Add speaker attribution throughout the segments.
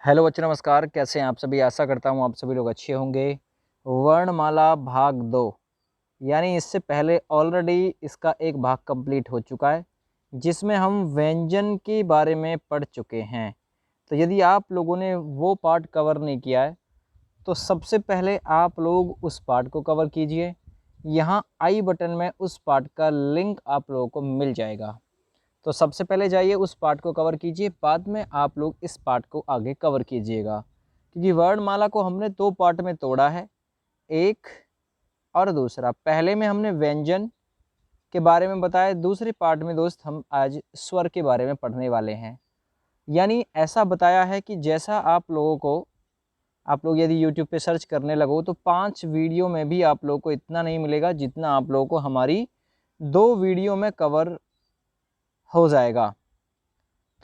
Speaker 1: Hello बच्चों, नमस्कार। कैसे हैं आप सभी? आशा करता हूँ आप सभी लोग अच्छे होंगे। वर्णमाला भाग 2, यानी इससे पहले ऑलरेडी इसका एक भाग कंप्लीट हो चुका है, जिसमें हम व्यंजन के बारे में पढ़ चुके हैं। तो यदि आप लोगों ने वो पार्ट कवर नहीं किया है तो सबसे पहले आप लोग उस पार्ट को कवर कीजिए। यहाँ आई बटन में उस पार्ट का लिंक आप लोगों को मिल जाएगा। तो सबसे पहले जाइए उस पार्ट को कवर कीजिए, बाद में आप लोग इस पार्ट को आगे कवर कीजिएगा, क्योंकि वर्णमाला को हमने 2 पार्ट में तोड़ा है, एक और दूसरा। पहले में हमने व्यंजन के बारे में बताया, दूसरे पार्ट में दोस्त हम आज स्वर के बारे में पढ़ने वाले हैं। यानी ऐसा बताया है कि जैसा आप लोग यदि यूट्यूब पे सर्च करने लगो तो 5 वीडियो में भी आप लोगों को इतना नहीं मिलेगा जितना आप लोगों को हमारी 2 वीडियो में कवर हो जाएगा।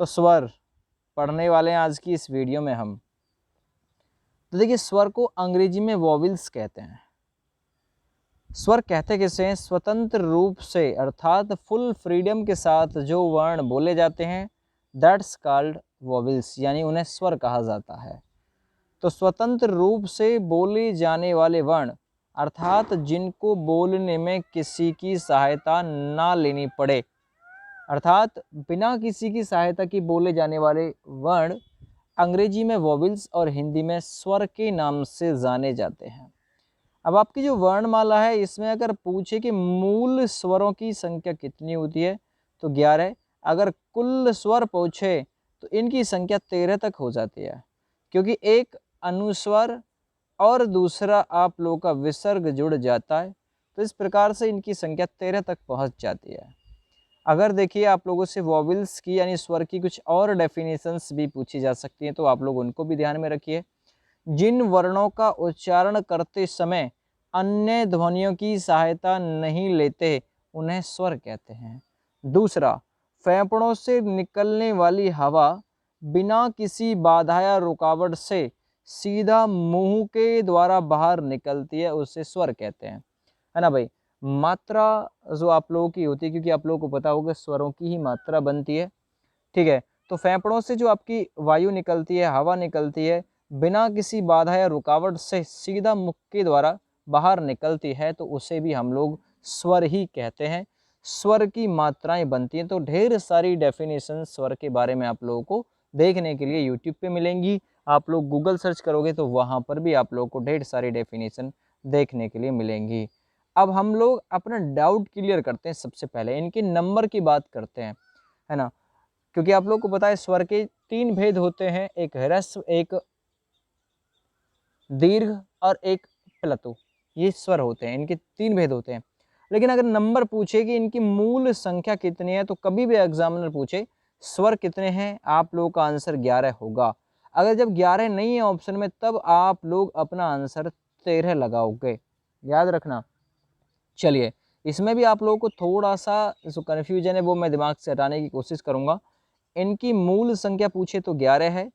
Speaker 1: तो स्वर पढ़ने वाले हैं आज की इस वीडियो में हम। तो देखिए, स्वर को अंग्रेजी में वॉवेल्स कहते हैं। स्वर कहते किसे हैं? स्वतंत्र रूप से अर्थात फुल फ्रीडम के साथ जो वर्ण बोले जाते हैं, दैट्स कॉल्ड वॉवेल्स, यानी उन्हें स्वर कहा जाता है। तो स्वतंत्र रूप से बोले जाने वाले वर्ण अर्थात जिनको बोलने में किसी की सहायता ना लेनी पड़े, अर्थात बिना किसी की सहायता के बोले जाने वाले वर्ण अंग्रेजी में वॉवेल्स और हिंदी में स्वर के नाम से जाने जाते हैं। अब आपकी जो वर्णमाला है, इसमें अगर पूछे कि मूल स्वरों की संख्या कितनी होती है तो 11। अगर कुल स्वर पूछे तो इनकी संख्या 13 तक हो जाती है, क्योंकि एक अनुस्वर और दूसरा आप लोगों का विसर्ग जुड़ जाता है। तो इस प्रकार से इनकी संख्या 13 तक पहुंच जाती है। अगर देखिए आप लोगों से वॉवेल्स की यानी स्वर की कुछ और डेफिनेशंस भी पूछी जा सकती हैं, तो आप लोग उनको भी ध्यान में रखिए। जिन वर्णों का उच्चारण करते समय अन्य ध्वनियों की सहायता नहीं लेते, उन्हें स्वर कहते हैं। दूसरा, फेफड़ों से निकलने वाली हवा बिना किसी बाधा या रुकावट से सीधा मुंह के द्वारा बाहर निकलती है, उसे स्वर कहते हैं। है ना भाई? मात्रा जो आप लोगों की होती है, क्योंकि आप लोगों को पता होगा स्वरों की ही मात्रा बनती है। ठीक है, तो फेफड़ों से जो आपकी वायु निकलती है, हवा निकलती है, बिना किसी बाधा या रुकावट से सीधा मुख के द्वारा बाहर निकलती है, तो उसे भी हम लोग स्वर ही कहते हैं। स्वर की मात्राएं बनती हैं। तो ढेर सारी डेफिनेशन स्वर के बारे में आप लोगों को देखने के लिए यूट्यूब पे मिलेंगी। आप लोग गूगल सर्च करोगे तो वहाँ पर भी आप लोगों को ढेर सारी डेफिनेशन देखने के लिए मिलेंगी। अब हम लोग अपना डाउट क्लियर करते हैं। सबसे पहले इनके नंबर की बात करते हैं, है ना, क्योंकि आप लोग को पता है स्वर के 3 भेद होते हैं, एक ह्रस्व, एक दीर्घ और एक प्लतु। ये स्वर होते हैं, इनके 3 भेद होते हैं। लेकिन अगर नंबर पूछे कि इनकी मूल संख्या कितनी है, तो कभी भी एग्जामिनर पूछे स्वर कितने हैं, आप लोगों का आंसर 11 होगा। अगर जब 11 नहीं है ऑप्शन में, तब आप लोग अपना आंसर 13 लगाओगे, याद रखना। चलिए, इसमें भी आप लोगों को थोड़ा सा जो कन्फ्यूजन है वो मैं दिमाग से हटाने की कोशिश करूंगा। इनकी मूल संख्या पूछे तो 11 है,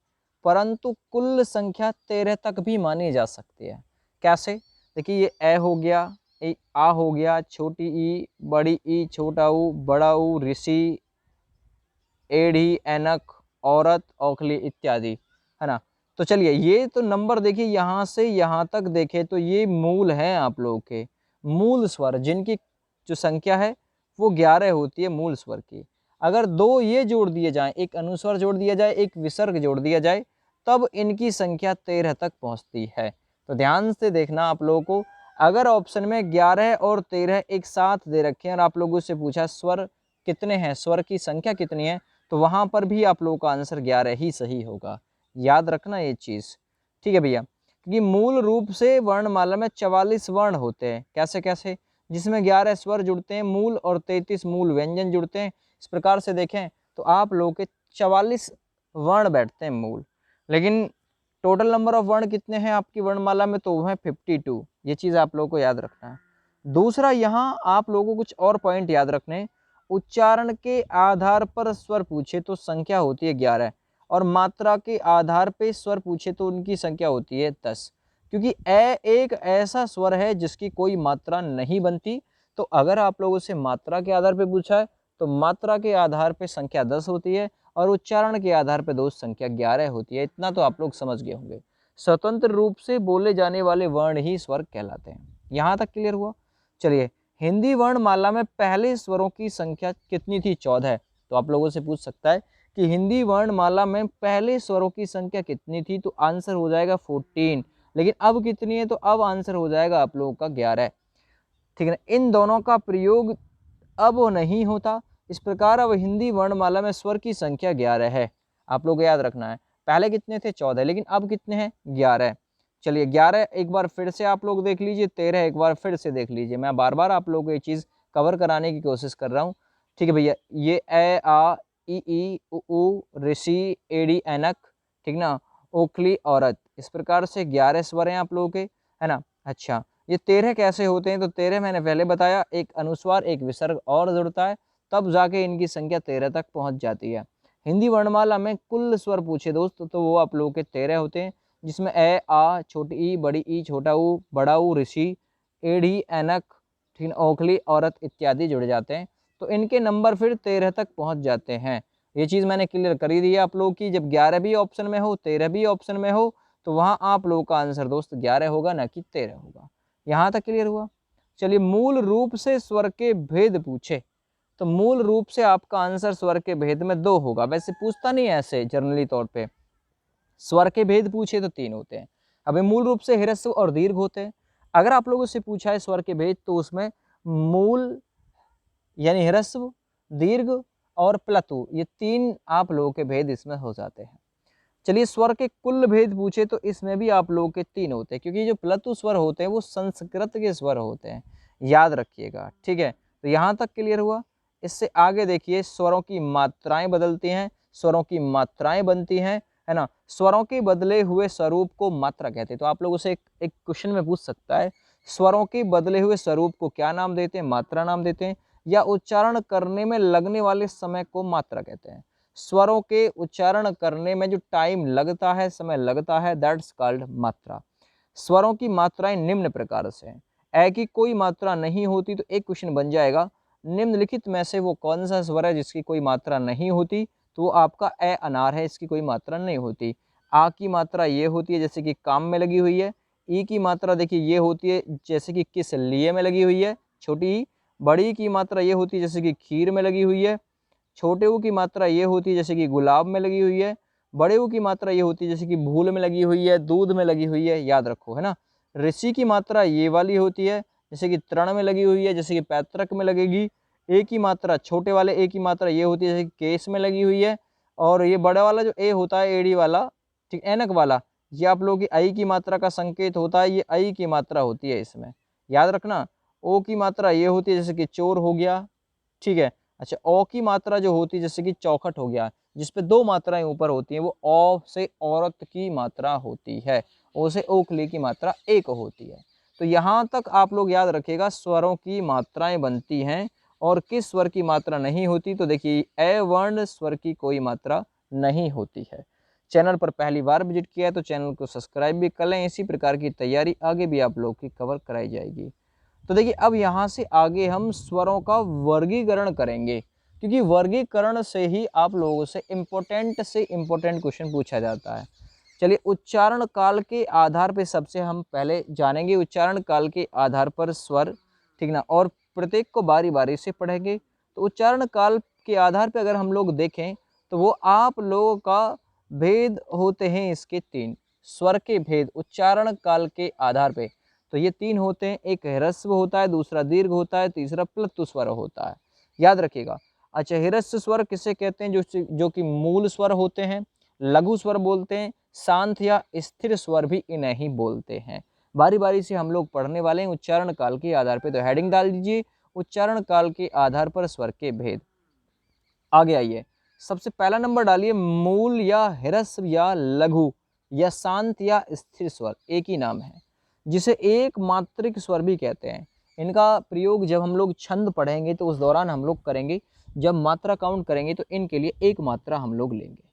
Speaker 1: परंतु कुल संख्या 13 तक भी मानी जा सकती है। कैसे? देखिए, ये ए हो गया, आ हो गया, छोटी ई, बड़ी ई, छोटा ऊ, बड़ा ऊ, ऋषि, एढ़ी, ऐनक, औरत, औखली इत्यादि, है ना। तो चलिए, ये तो नंबर देखिए, यहाँ से यहाँ तक देखे तो ये मूल है आप लोगों के मूल स्वर, जिनकी जो संख्या है वो 11 होती है मूल स्वर की। अगर 2 ये जोड़ दिए जाएं, एक अनुस्वर जोड़ दिया जाए, एक विसर्ग जोड़ दिया जाए, तब इनकी संख्या 13 तक पहुंचती है। तो ध्यान से देखना आप लोगों को। अगर ऑप्शन में 11 और 13 एक साथ दे रखे हैं और आप लोगों से पूछा स्वर कितने हैं, स्वर की संख्या कितनी है, तो वहां पर भी आप लोगों का आंसर 11 ही सही होगा। याद रखना ये चीज। ठीक है भैया, क्योंकि मूल रूप से वर्णमाला में 44 वर्ण होते हैं। कैसे कैसे? जिसमें 11 स्वर जुड़ते हैं मूल और 33 मूल व्यंजन जुड़ते हैं। इस प्रकार से देखें तो आप लोगों के 44 वर्ण बैठते हैं मूल। लेकिन टोटल नंबर ऑफ वर्ण कितने हैं आपकी वर्णमाला में? तो वो है 52। ये चीज आप लोगों को याद रखना है। दूसरा, यहाँ आप लोगों को कुछ और पॉइंट याद रखने। उच्चारण के आधार पर स्वर पूछे तो संख्या होती है 11, और मात्रा के आधार पे स्वर पूछे तो उनकी संख्या होती है 10। क्योंकि ए एक ऐसा स्वर है जिसकी कोई मात्रा नहीं बनती। तो अगर आप लोगों से मात्रा के आधार पे पूछा है तो मात्रा के आधार पे संख्या 10 होती है और उच्चारण के आधार पे दोस्त संख्या 11 होती है। इतना तो आप लोग समझ गए होंगे। स्वतंत्र रूप से बोले जाने वाले वर्ण ही स्वर कहलाते हैं। यहाँ तक क्लियर हुआ। चलिए, हिंदी वर्णमाला में पहले स्वरों की संख्या कितनी थी? 14। तो आप लोगों से पूछ सकता है कि हिंदी वर्णमाला में पहले स्वरों की संख्या कितनी थी, तो आंसर हो जाएगा 14। लेकिन अब कितनी है? तो अब आंसर हो जाएगा आप लोगों का 11। ठीक है ना। इन दोनों का प्रयोग अब नहीं होता। इस प्रकार अब हिंदी वर्णमाला में स्वर की संख्या 11 है। आप लोग को याद रखना है, पहले कितने थे? 14, लेकिन अब कितने हैं? 11। चलिए, 11 एक बार फिर से आप लोग देख लीजिए, 13 एक बार फिर से देख लीजिए। मैं बार बार आप लोगों को ये चीज़ कवर कराने की कोशिश कर रहा हूँ। ठीक है भैया, ये ए आ ई उ ऊ ऋषि एड़ी ऐनक, ठीक ना, ओखली औरत, इस प्रकार से 11 स्वर हैं आप लोगों के, है ना। अच्छा, ये 13 कैसे होते हैं? तो 13 मैंने पहले बताया, एक अनुस्वार एक विसर्ग और जुड़ता है, तब जाके इनकी संख्या 13 तक पहुंच जाती है। हिंदी वर्णमाला में कुल स्वर पूछे दोस्त तो वो आप लोगों के 13 होते हैं, जिसमें ए आ, छोटी ई, बड़ी ई, छोटा ऊ, बड़ा ऊ, ऋषि, एढ़ी, ऐनक, ठीक, ओखली, औरत इत्यादि जुड़ जाते हैं। तो इनके नंबर फिर 13 तक पहुंच जाते हैं। ये चीज़ मैंने क्लियर कर ही दी है आप लोग की। जब 11 भी ऑप्शन में हो, 13 भी ऑप्शन में हो, तो वहाँ आप लोगों का आंसर दोस्त 11 होगा, ना कि 13 होगा। यहाँ तक क्लियर हुआ। चलिए, मूल रूप से स्वर के भेद पूछे तो मूल रूप से आपका आंसर स्वर के भेद में 2 होगा। वैसे पूछता नहीं है ऐसे जनरली तौर पे। स्वर के भेद पूछे तो 3 होते हैं। अभी मूल रूप से ह्रस्व और दीर्घ होते हैं। अगर आप लोगों से पूछा है स्वर के भेद, तो उसमें मूल यानी ह्रस्व, दीर्घ और प्लतु, ये 3 आप लोगों के भेद इसमें हो जाते हैं। चलिए, स्वर के कुल भेद पूछे तो इसमें भी आप लोगों के 3 होते हैं, क्योंकि जो प्लतु स्वर होते हैं वो संस्कृत के स्वर होते हैं, याद रखिएगा। ठीक है, तो यहाँ तक क्लियर हुआ। इससे आगे देखिए, स्वरों की मात्राएं बदलती हैं, स्वरों की मात्राएं बनती हैं, है ना। स्वरों के बदले हुए स्वरूप को मात्रा कहते हैं। तो आप लोगों से एक क्वेश्चन में पूछ सकता है, स्वरों के बदले हुए स्वरूप को क्या नाम देते हैं? मात्रा नाम देते हैं, या उच्चारण करने में लगने वाले समय को मात्रा कहते हैं। स्वरों के उच्चारण करने में जो टाइम लगता है, समय लगता है, दैट्स कॉल्ड मात्रा। स्वरों की मात्राएं निम्न प्रकार से हैं। ए की कोई मात्रा नहीं होती, तो एक क्वेश्चन बन जाएगा, निम्नलिखित में से वो कौन सा स्वर है जिसकी कोई मात्रा नहीं होती? तो वो आपका ए अनार है, इसकी कोई मात्रा नहीं होती। आ की मात्रा ये होती है जैसे कि काम में लगी हुई है। ई की मात्रा देखिए ये होती है जैसे कि किस लिए में लगी हुई है, छोटी ई। बड़ी की मात्रा ये होती है जैसे कि खीर में लगी हुई है। छोटे ऊ की मात्रा ये होती है जैसे कि गुलाब में लगी हुई है। बड़े ऊ की मात्रा ये होती है जैसे कि भूल में लगी हुई है, दूध में लगी हुई है, याद रखो, है ना। ऋषि की मात्रा ये वाली होती है जैसे कि तृण में लगी हुई है, जैसे कि पैतृक में लगेगी। ए की मात्रा, छोटे वाले ए की मात्रा ये होती है जैसे कि केस में लगी हुई है। और ये बड़ा वाला जो ए होता है, एड़ी वाला, ठीक, ऐनक वाला, ये आप लोगों की आई की मात्रा का संकेत होता है, ये आई की मात्रा होती है इसमें, याद रखना। ओ की मात्रा ये होती है जैसे कि चोर हो गया, ठीक है। अच्छा, ओ की मात्रा जो होती है जैसे कि चौखट हो गया, जिसपे 2 मात्राएं ऊपर होती हैं, वो ओ से औरत की मात्रा होती है, ओ से ओखली की मात्रा 1 होती है। तो यहाँ तक आप लोग याद रखिएगा, स्वरों की मात्राएं बनती हैं और किस स्वर की मात्रा नहीं होती? तो देखिए, ए वर्ण स्वर की कोई मात्रा नहीं होती है। चैनल पर पहली बार विजिट किया है तो चैनल को सब्सक्राइब भी कर लें। इसी प्रकार की तैयारी आगे भी आप लोग की कवर कराई जाएगी। तो देखिए, अब यहाँ से आगे हम स्वरों का वर्गीकरण करेंगे, क्योंकि वर्गीकरण से ही आप लोगों से इम्पोर्टेंट क्वेश्चन पूछा जाता है। चलिए, उच्चारण काल के आधार पे सबसे हम पहले जानेंगे उच्चारण काल के आधार पर स्वर, ठीक ना, और प्रत्येक को बारी बारी से पढ़ेंगे। तो उच्चारण काल के आधार पे अगर हम लोग देखें तो वो आप लोगों का भेद होते हैं इसके 3 स्वर के भेद उच्चारण काल के आधार पे। तो ये 3 होते हैं, एक ह्रस्व होता है, दूसरा दीर्घ होता है, तीसरा प्लुत स्वर होता है, याद रखिएगा। अच्छा, ह्रस्व स्वर किसे कहते हैं? जो कि मूल स्वर होते हैं, लघु स्वर बोलते हैं, शांत या स्थिर स्वर भी इन्हें ही बोलते हैं। बारी बारी से हम लोग पढ़ने वाले हैं उच्चारण काल के आधार पर। तो हेडिंग डाल दीजिए, उच्चारण काल के आधार पर स्वर के भेद। आगे आइए, सबसे पहला नंबर डालिए, मूल या ह्रस्व या लघु या शांत या स्थिर स्वर, एक ही नाम है, जिसे एक मात्रिक स्वर भी कहते हैं। इनका प्रयोग जब हम लोग छंद पढ़ेंगे तो उस दौरान हम लोग करेंगे, जब मात्रा काउंट करेंगे तो इनके लिए एक मात्रा हम लोग लेंगे,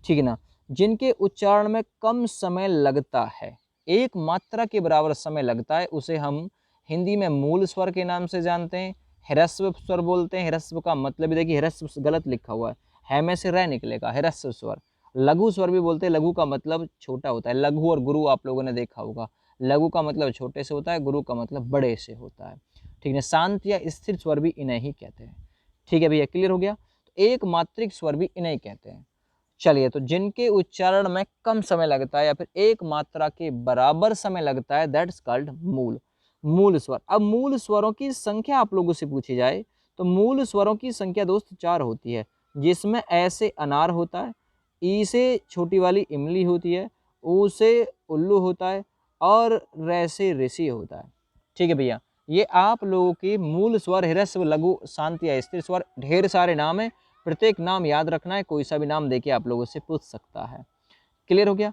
Speaker 1: ठीक है ना। जिनके उच्चारण में कम समय लगता है, एक मात्रा के बराबर समय लगता है, उसे हम हिंदी में मूल स्वर के नाम से जानते हैं। ह्रस्व स्वर बोलते हैं। ह्रस्व का मतलब भी देखिए, ह्रस्व गलत लिखा हुआ है में से रह निकलेगा, ह्रस्व स्वर। लघु स्वर भी बोलते हैं, लघु का मतलब छोटा होता है। लघु और गुरु आप लोगों ने देखा होगा, लघु का मतलब छोटे से होता है, गुरु का मतलब बड़े से होता है, ठीक है। शांत या स्थिर स्वर भी इन्हें ही कहते हैं, ठीक है भैया, क्लियर हो गया। तो एक मात्रिक स्वर भी इन्हें कहते हैं। चलिए, तो जिनके उच्चारण में कम समय लगता है या फिर एक मात्रा के बराबर समय लगता है, दैट्स कॉल्ड मूल स्वर। अब मूल स्वरों की संख्या आप लोगों से पूछी जाए तो मूल स्वरों की संख्या दोस्त 4 होती है, जिसमें ऐ से अनार होता है, ई से छोटी वाली इमली होती है, ऊ से उल्लू होता है और रै से ऋषि होता है, ठीक है भैया। ये आप लोगों के मूल स्वर, ह्रस्व, लघु, शांत या स्थिर स्वर। ढेर सारे नाम है, प्रत्येक नाम याद रखना है, कोई सा भी नाम देके आप लोगों से पूछ सकता है। क्लियर हो गया।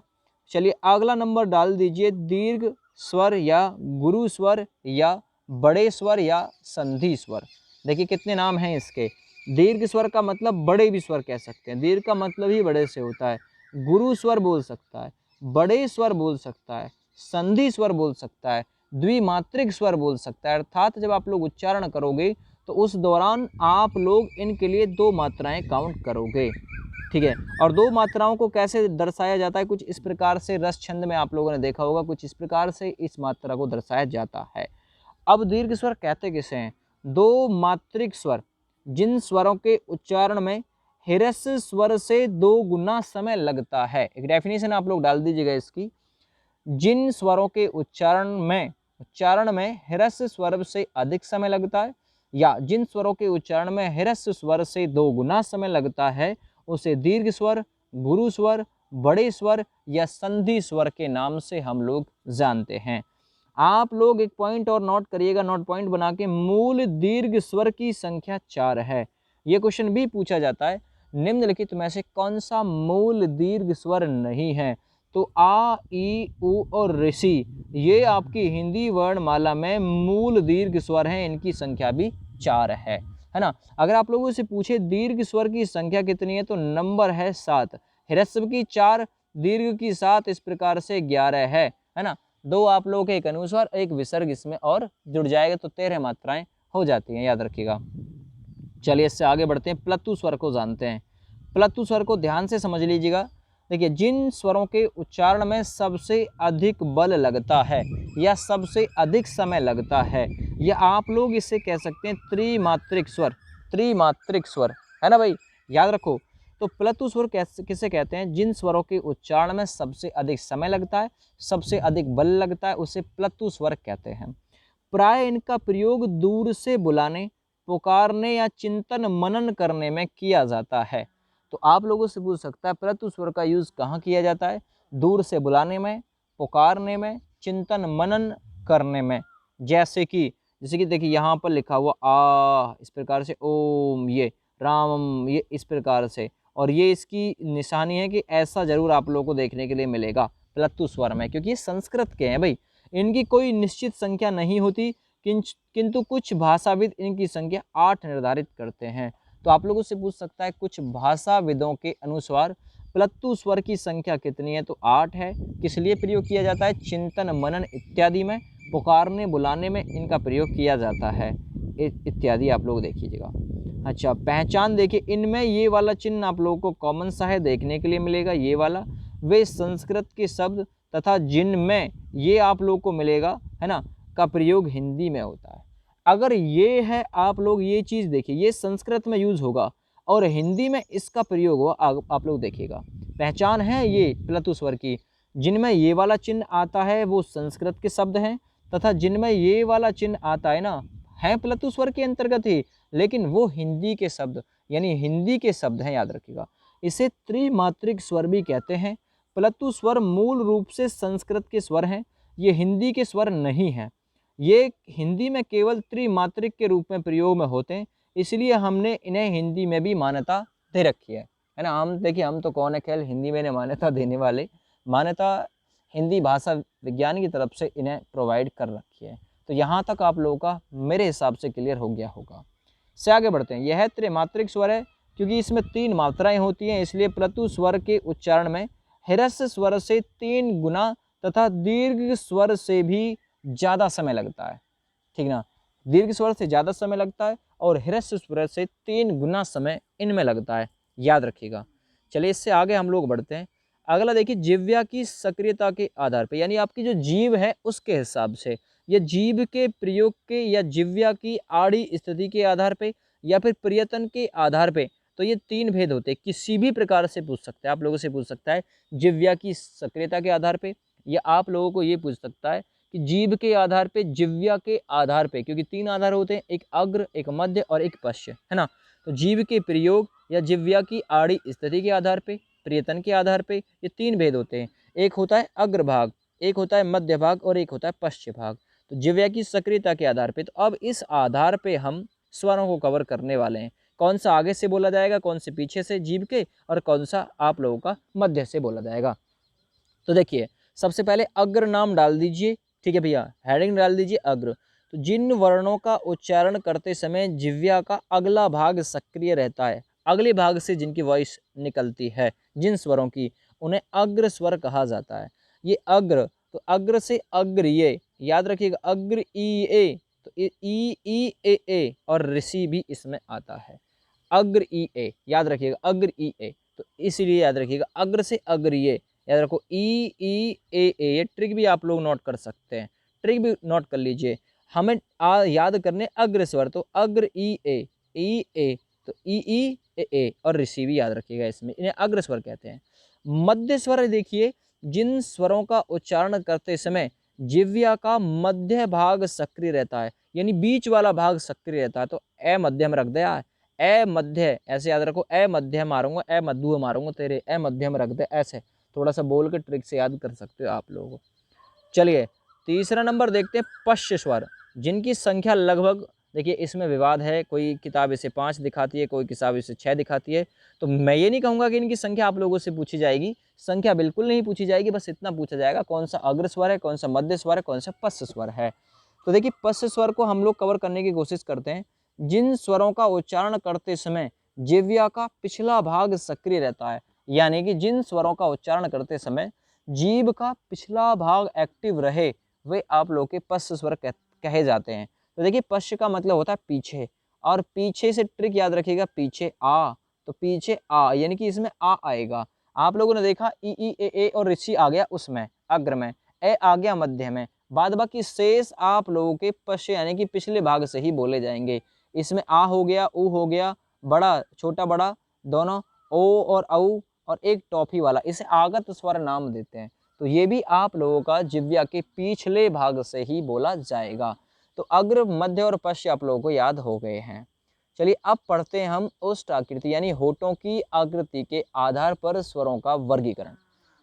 Speaker 1: चलिए अगला नंबर डाल दीजिए, दीर्घ स्वर या गुरु स्वर या बड़े स्वर या संधि स्वर। देखिए कितने नाम हैं इसके। दीर्घ स्वर का मतलब बड़े भी स्वर कह सकते हैं, दीर्घ का मतलब ही बड़े से होता है। गुरु स्वर बोल सकता है, बड़े स्वर बोल सकता है, संधि स्वर बोल सकता है, द्विमात्रिक स्वर बोल सकता है। अर्थात जब आप लोग उच्चारण करोगे तो उस दौरान आप लोग इनके लिए 2 मात्राएं काउंट करोगे, ठीक है। और 2 मात्राओं को कैसे दर्शाया जाता है, कुछ इस प्रकार से, रस छंद में आप लोगों ने देखा होगा, कुछ इस प्रकार से इस मात्रा को दर्शाया जाता है। अब दीर्घ स्वर कहते किसे हैं? 2 मात्रिक स्वर, जिन स्वरों के उच्चारण में ह्रस्व स्वर से 2 गुना समय लगता है। एक डेफिनेशन आप लोग डाल दीजिएगा इसकी, जिन स्वरों के उच्चारण में ह्रस्व स्वर से अधिक समय लगता है या जिन स्वरों के उच्चारण में ह्रस्व स्वर से 2 गुना समय लगता है, उसे दीर्घ स्वर, गुरु स्वर, बड़े स्वर या संधि स्वर के नाम से हम लोग जानते हैं। आप लोग एक पॉइंट और नोट करिएगा, नोट पॉइंट बना के, मूल दीर्घ स्वर की संख्या 4 है। ये क्वेश्चन भी पूछा जाता है, निम्नलिखित में से कौन सा मूल दीर्घ स्वर नहीं है? तो आ, ई, उ और ऋषि, ये आपकी हिंदी वर्णमाला में मूल दीर्घ स्वर हैं, इनकी संख्या भी 4 है ना। अगर आप लोगों से पूछे दीर्घ स्वर की संख्या कितनी है, तो नंबर है 7। ह्रस्व की 4, दीर्घ की 7, इस प्रकार से 11 है ना। 2 आप लोगों के एक अनुस्वार, एक विसर्ग इसमें और जुड़ जाएगा तो 13 मात्राएं हो जाती हैं, याद रखिएगा। चलिए इससे आगे बढ़ते हैं, प्लतु स्वर को जानते हैं। प्लतु स्वर को ध्यान से समझ लीजिएगा। देखिए, जिन स्वरों के उच्चारण में सबसे अधिक बल लगता है या सबसे अधिक समय लगता है, या आप लोग इसे कह सकते हैं त्रिमात्रिक स्वर। त्रिमात्रिक स्वर है ना भाई, याद रखो। तो प्लतु स्वर किसे कहते हैं? जिन स्वरों के उच्चारण में सबसे अधिक समय लगता है, सबसे अधिक बल लगता है, उसे प्लतु स्वर कहते हैं। प्राय इनका प्रयोग दूर से बुलाने, पुकारने या चिंतन मनन करने में किया जाता है। तो आप लोगों से पूछ सकता है प्लतु स्वर का यूज़ कहाँ किया जाता है? दूर से बुलाने में, पुकारने में, चिंतन मनन करने में। जैसे कि देखिए यहाँ पर लिखा हुआ आ, इस प्रकार से ओम, ये राम, ये इस प्रकार से, और ये इसकी निशानी है कि ऐसा जरूर आप लोगों को देखने के लिए मिलेगा प्लतु स्वर में, क्योंकि ये संस्कृत के हैं भाई। इनकी कोई निश्चित संख्या नहीं होती, किंतु कुछ भाषाविद इनकी संख्या 8 निर्धारित करते हैं। तो आप लोगों से पूछ सकता है कुछ भाषाविदों के अनुसार प्लतु स्वर की संख्या कितनी है? तो 8 है। किस लिए प्रयोग किया जाता है? चिंतन मनन इत्यादि में, पुकारने बुलाने में इनका प्रयोग किया जाता है इत्यादि, आप लोग देखिएगा। अच्छा, पहचान देखिए, इनमें ये वाला चिन्ह आप लोगों को कॉमन सा है, देखने के लिए मिलेगा ये वाला। वे संस्कृत के शब्द तथा जिनमें ये आप लोग को मिलेगा है ना, का प्रयोग हिंदी में होता है। अगर ये है, आप लोग ये चीज़ देखिए, ये संस्कृत में यूज़ होगा और हिंदी में इसका प्रयोग हुआ, आप लोग देखिएगा। पहचान है ये प्लतु स्वर की, जिनमें ये वाला चिन्ह आता है वो संस्कृत के शब्द हैं, तथा जिनमें ये वाला चिन्ह आता है ना, है प्लतु स्वर के अंतर्गत ही, लेकिन वो हिंदी के शब्द, यानी हिंदी के शब्द हैं, याद रखिएगा। इसे त्रिमात्रिक स्वर भी कहते हैं। प्लतु स्वर मूल रूप से संस्कृत के स्वर हैं, ये हिंदी के स्वर नहीं हैं। ये हिंदी में केवल त्रिमात्रिक के रूप में प्रयोग में होते हैं, इसलिए हमने इन्हें हिंदी में भी मान्यता दे रखी है ना। हम देखिए, हम तो कौन है खेल हिंदी में इन्हें मान्यता देने वाले, मान्यता हिंदी भाषा विज्ञान की तरफ से इन्हें प्रोवाइड कर रखी है। तो यहाँ तक आप लोगों का मेरे हिसाब से क्लियर हो गया होगा। से आगे बढ़ते हैं। यह त्रिमात्रिक स्वर है क्योंकि इसमें 3 मात्राएं होती हैं, इसलिए प्लतु स्वर के उच्चारण में ह्रस्व स्वर से 3 गुना तथा दीर्घ स्वर से भी ज़्यादा समय लगता है, ठीक ना। दीर्घ स्वर से ज़्यादा समय लगता है और ह्रस्व स्वर से 3 गुना समय इनमें लगता है, याद रखिएगा। चलिए इससे आगे हम लोग बढ़ते हैं। अगला देखिए, जिह्वा की सक्रियता के आधार पे, यानी आपकी जो जीभ है उसके हिसाब से, या जीभ के प्रयोग के, या जिह्वा की आड़ी स्थिति के आधार पे, या फिर प्रयत्न के आधार पे। तो ये 3 भेद होते हैं। किसी भी प्रकार से पूछ सकता है, आप लोगों से पूछ सकता है जिह्वा की सक्रियता के आधार पे, या आप लोगों को ये पूछ सकता है कि जीभ के आधार पे, जिह्वा के आधार पे, क्योंकि 3 आधार होते हैं, एक अग्र, एक मध्य और एक पश्च, है ना। तो जीभ के प्रयोग या जिह्वा की आड़ी स्थिति के आधार पे, प्रयत्न के आधार पे, ये 3 भेद होते हैं। एक होता है अग्र भाग, एक होता है मध्य भाग और एक होता है पश्च भाग। तो जिह्वा की सक्रियता के आधार पे, तो अब इस आधार पे हम स्वरों को कवर करने वाले हैं। कौन सा आगे से बोला जाएगा, कौन से पीछे से जीभ के, और कौन सा आप लोगों का मध्य से बोला जाएगा। तो देखिए, सबसे पहले अग्र नाम डाल दीजिए, ठीक है भैया, हेडिंग डाल दीजिए अग्र। तो जिन वर्णों का उच्चारण करते समय जिह्वा का अगला भाग सक्रिय रहता है, अगले भाग से जिनकी वॉइस निकलती है, जिन स्वरों की, उन्हें अग्र स्वर कहा जाता है। ये अग्र, तो अग्र से अग्रिय, याद रखिएगा, अग्र ई ए, तो ई ए और ऋषि भी इसमें आता है। अग्र ई ए, याद रखिएगा, अग्र ई ए, तो इसीलिए याद रखिएगा अग्र से अग्रिय, याद रखो ई ये ट्रिक भी आप लोग नोट कर सकते हैं, ट्रिक भी नोट कर लीजिए। हमें याद करने अग्र स्वर, तो अग्र ई ए, तो ई ए और ऋषि भी याद रखिएगा, इसमें इन्हें अग्र स्वर कहते हैं। मध्य स्वर देखिए, जिन स्वरों का उच्चारण करते समय जिह्वा का मध्य भाग सक्रिय रहता है, यानी बीच वाला भाग सक्रिय रहता है, तो ए मध्यम रख दिया, ए मध्य, ऐसे याद रखो, ए मध्य मारूंगा, ए मध्य मारूंगा तेरे, ए मध्यम रख दे, ऐसे थोड़ा सा बोल के ट्रिक से याद कर सकते हो आप लोग। चलिए तीसरा नंबर देखते हैं, पश्च स्वर, जिनकी संख्या लगभग, देखिए इसमें विवाद है, कोई किताब इसे 5 दिखाती है, कोई किताब इसे 6 दिखाती है। तो मैं ये नहीं कहूँगा कि इनकी संख्या आप लोगों से पूछी जाएगी, संख्या बिल्कुल नहीं पूछी जाएगी, बस इतना पूछा जाएगा कौन सा अग्र स्वर है, कौन सा मध्य स्वर है, कौन सा पश्च स्वर है। तो देखिए पश्च स्वर को हम लोग कवर करने की कोशिश करते हैं। जिन स्वरों का उच्चारण करते समय जिह्वा का पिछला भाग सक्रिय रहता है, यानी कि जिन स्वरों का उच्चारण करते समय जीभ का पिछला भाग एक्टिव रहे, वे आप लोग के पश्च स्वर कहे जाते हैं। तो देखिए पश्च का मतलब होता है पीछे, और पीछे से ट्रिक याद रखिएगा, पीछे आ, तो पीछे आ यानी कि इसमें आ आएगा। आप लोगों ने देखा ई ए और ऋषि आ गया उसमें अग्र में, ए आ गया मध्य में, बाद बाकी शेष आप लोगों के पश्च यानी कि पिछले भाग से ही बोले जाएंगे। इसमें आ हो गया, ऊ हो गया, बड़ा छोटा बड़ा दोनों, ओ और औ, और एक टॉफी वाला, इसे आगत स्वर नाम देते हैं। तो ये भी आप लोगों का जिह्वा के पिछले भाग से ही बोला जाएगा। तो अग्र मध्य और पश्च आप लोगों को याद हो गए हैं। चलिए अब पढ़ते हैं हम ओष्ठ आकृति, यानी होठों की आकृति के आधार पर स्वरों का वर्गीकरण।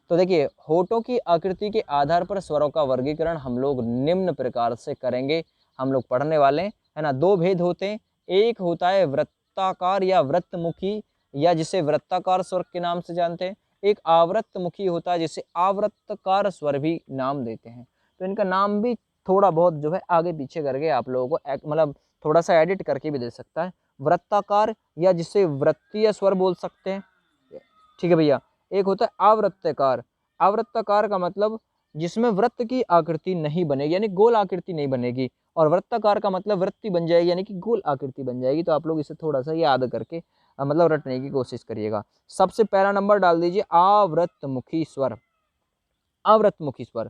Speaker 1: तो देखिए होठों की आकृति के आधार पर स्वरों का वर्गीकरण हम लोग निम्न प्रकार से करेंगे, हम लोग पढ़ने वाले हैं, है ना। 2 भेद होते हैं, एक होता है वृत्ताकार या वृत्तमुखी, या जिसे वृत्ताकार स्वर के नाम से जानते हैं, एक आवृत्तमुखी होता है जिसे आवृत्तकार स्वर भी नाम देते हैं। तो इनका नाम भी थोड़ा बहुत जो है आगे पीछे करके आप लोगों को मतलब थोड़ा सा एडिट करके भी दे सकता है। वृत्ताकार या जिसे वृत्तीय स्वर बोल सकते हैं, ठीक है भैया। एक होता है आवृत्ताकार, आवृत्ताकार का मतलब जिसमें वृत्त की आकृति नहीं बनेगी, यानी गोल आकृति नहीं बनेगी, और वृत्ताकार का मतलब वृत्ति बन जाएगी, यानी कि गोल आकृति बन जाएगी। तो आप लोग इसे थोड़ा सा याद करके मतलब रटने की कोशिश करिएगा। सबसे पहला नंबर डाल दीजिए आवृत्तमुखी स्वर। आवृत्तमुखी स्वर,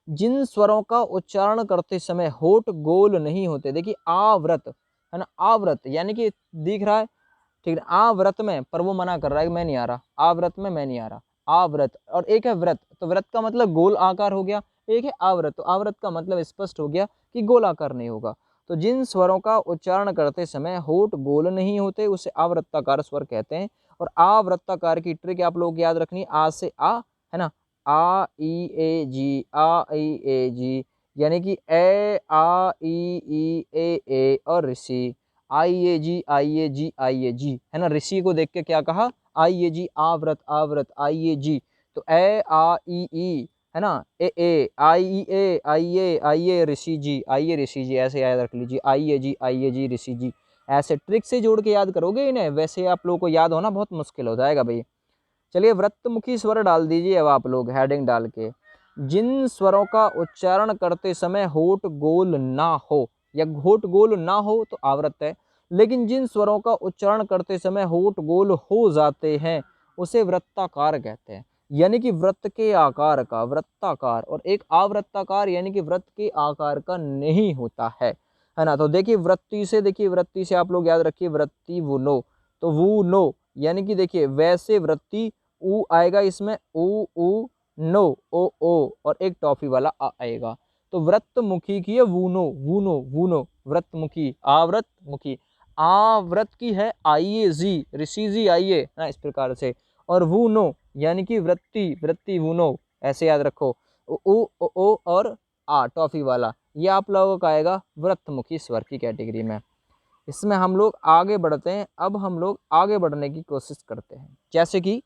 Speaker 1: जिन स्वरों का उच्चारण करते समय होठ गोल नहीं होते, देखिए आवृत है ना, आवृत यानी कि दिख रहा है, ठीक है, आवृत में, पर वो मना कर रहा है कि मैं नहीं आ रहा, आवृत में मैं नहीं आ रहा, आवृत। और एक है व्रत, तो व्रत का मतलब गोल आकार हो गया, एक है आवृत, तो आवृत का मतलब स्पष्ट हो गया कि गोल आकार नहीं होगा। तो जिन स्वरों का उच्चारण करते समय होठ गोल नहीं होते उसे आवृत्ताकार स्वर कहते हैं। और आवृत्ताकार की ट्रिक आप लोग याद रखनी, आ से आ, है ना, आ ई ए जी, आ ई ए जी, यानी कि ए आ ई ए और ऋषि, आइए जी आइए जी आइए जी, है ना। ऋषि को देख के क्या कहा, आइए जी, आवृत आवृत आइए जी, तो ए आ ई, है ना, ए आइए आइए ऋषि जी, आइए ऋषि जी, ऐसे याद रख लीजिए, आइए जी ऋषि जी। ऐसे ट्रिक से जोड़ के याद करोगे इन्हें, वैसे आप लोगों को याद होना बहुत मुश्किल हो जाएगा भाई। चलिए वृत्तमुखी स्वर डाल दीजिए अब आप लोग हेडिंग डाल के, जिन स्वरों का उच्चारण करते समय होठ गोल ना हो, या होठ गोल ना हो तो आवृत्त है, लेकिन जिन स्वरों का उच्चारण करते समय होठ गोल हो जाते हैं उसे वृत्ताकार कहते हैं। यानी कि वृत्त के आकार का वृत्ताकार, और एक आवृत्ताकार यानी कि वृत्त के आकार का नहीं होता है ना। तो देखिए वृत्ति से, देखिए वृत्ति से आप लोग याद रखिए वृत्ति वो नो, तो वो नो यानी कि देखिए वैसे वृत्ति ऊ आएगा इसमें, ऊ ऊ नो ओ ओ, और एक टॉफी वाला आ आएगा। तो वृत्तमुखी की है वूनो वूनो वूनो, वृत्तमुखी आवृतमुखी। आवृत की है आइए जी, ऋषि जी आइए ना, इस प्रकार से। और वूनो यानी कि वृत्ति वृत्ति वूनो, ऐसे याद रखो। ओ और आ टॉफी वाला, ये आप लोगों का आएगा वृत्तमुखी स्वर की कैटेगरी में। इसमें हम लोग आगे बढ़ते हैं। अब हम लोग आगे बढ़ने की कोशिश करते हैं, जैसे कि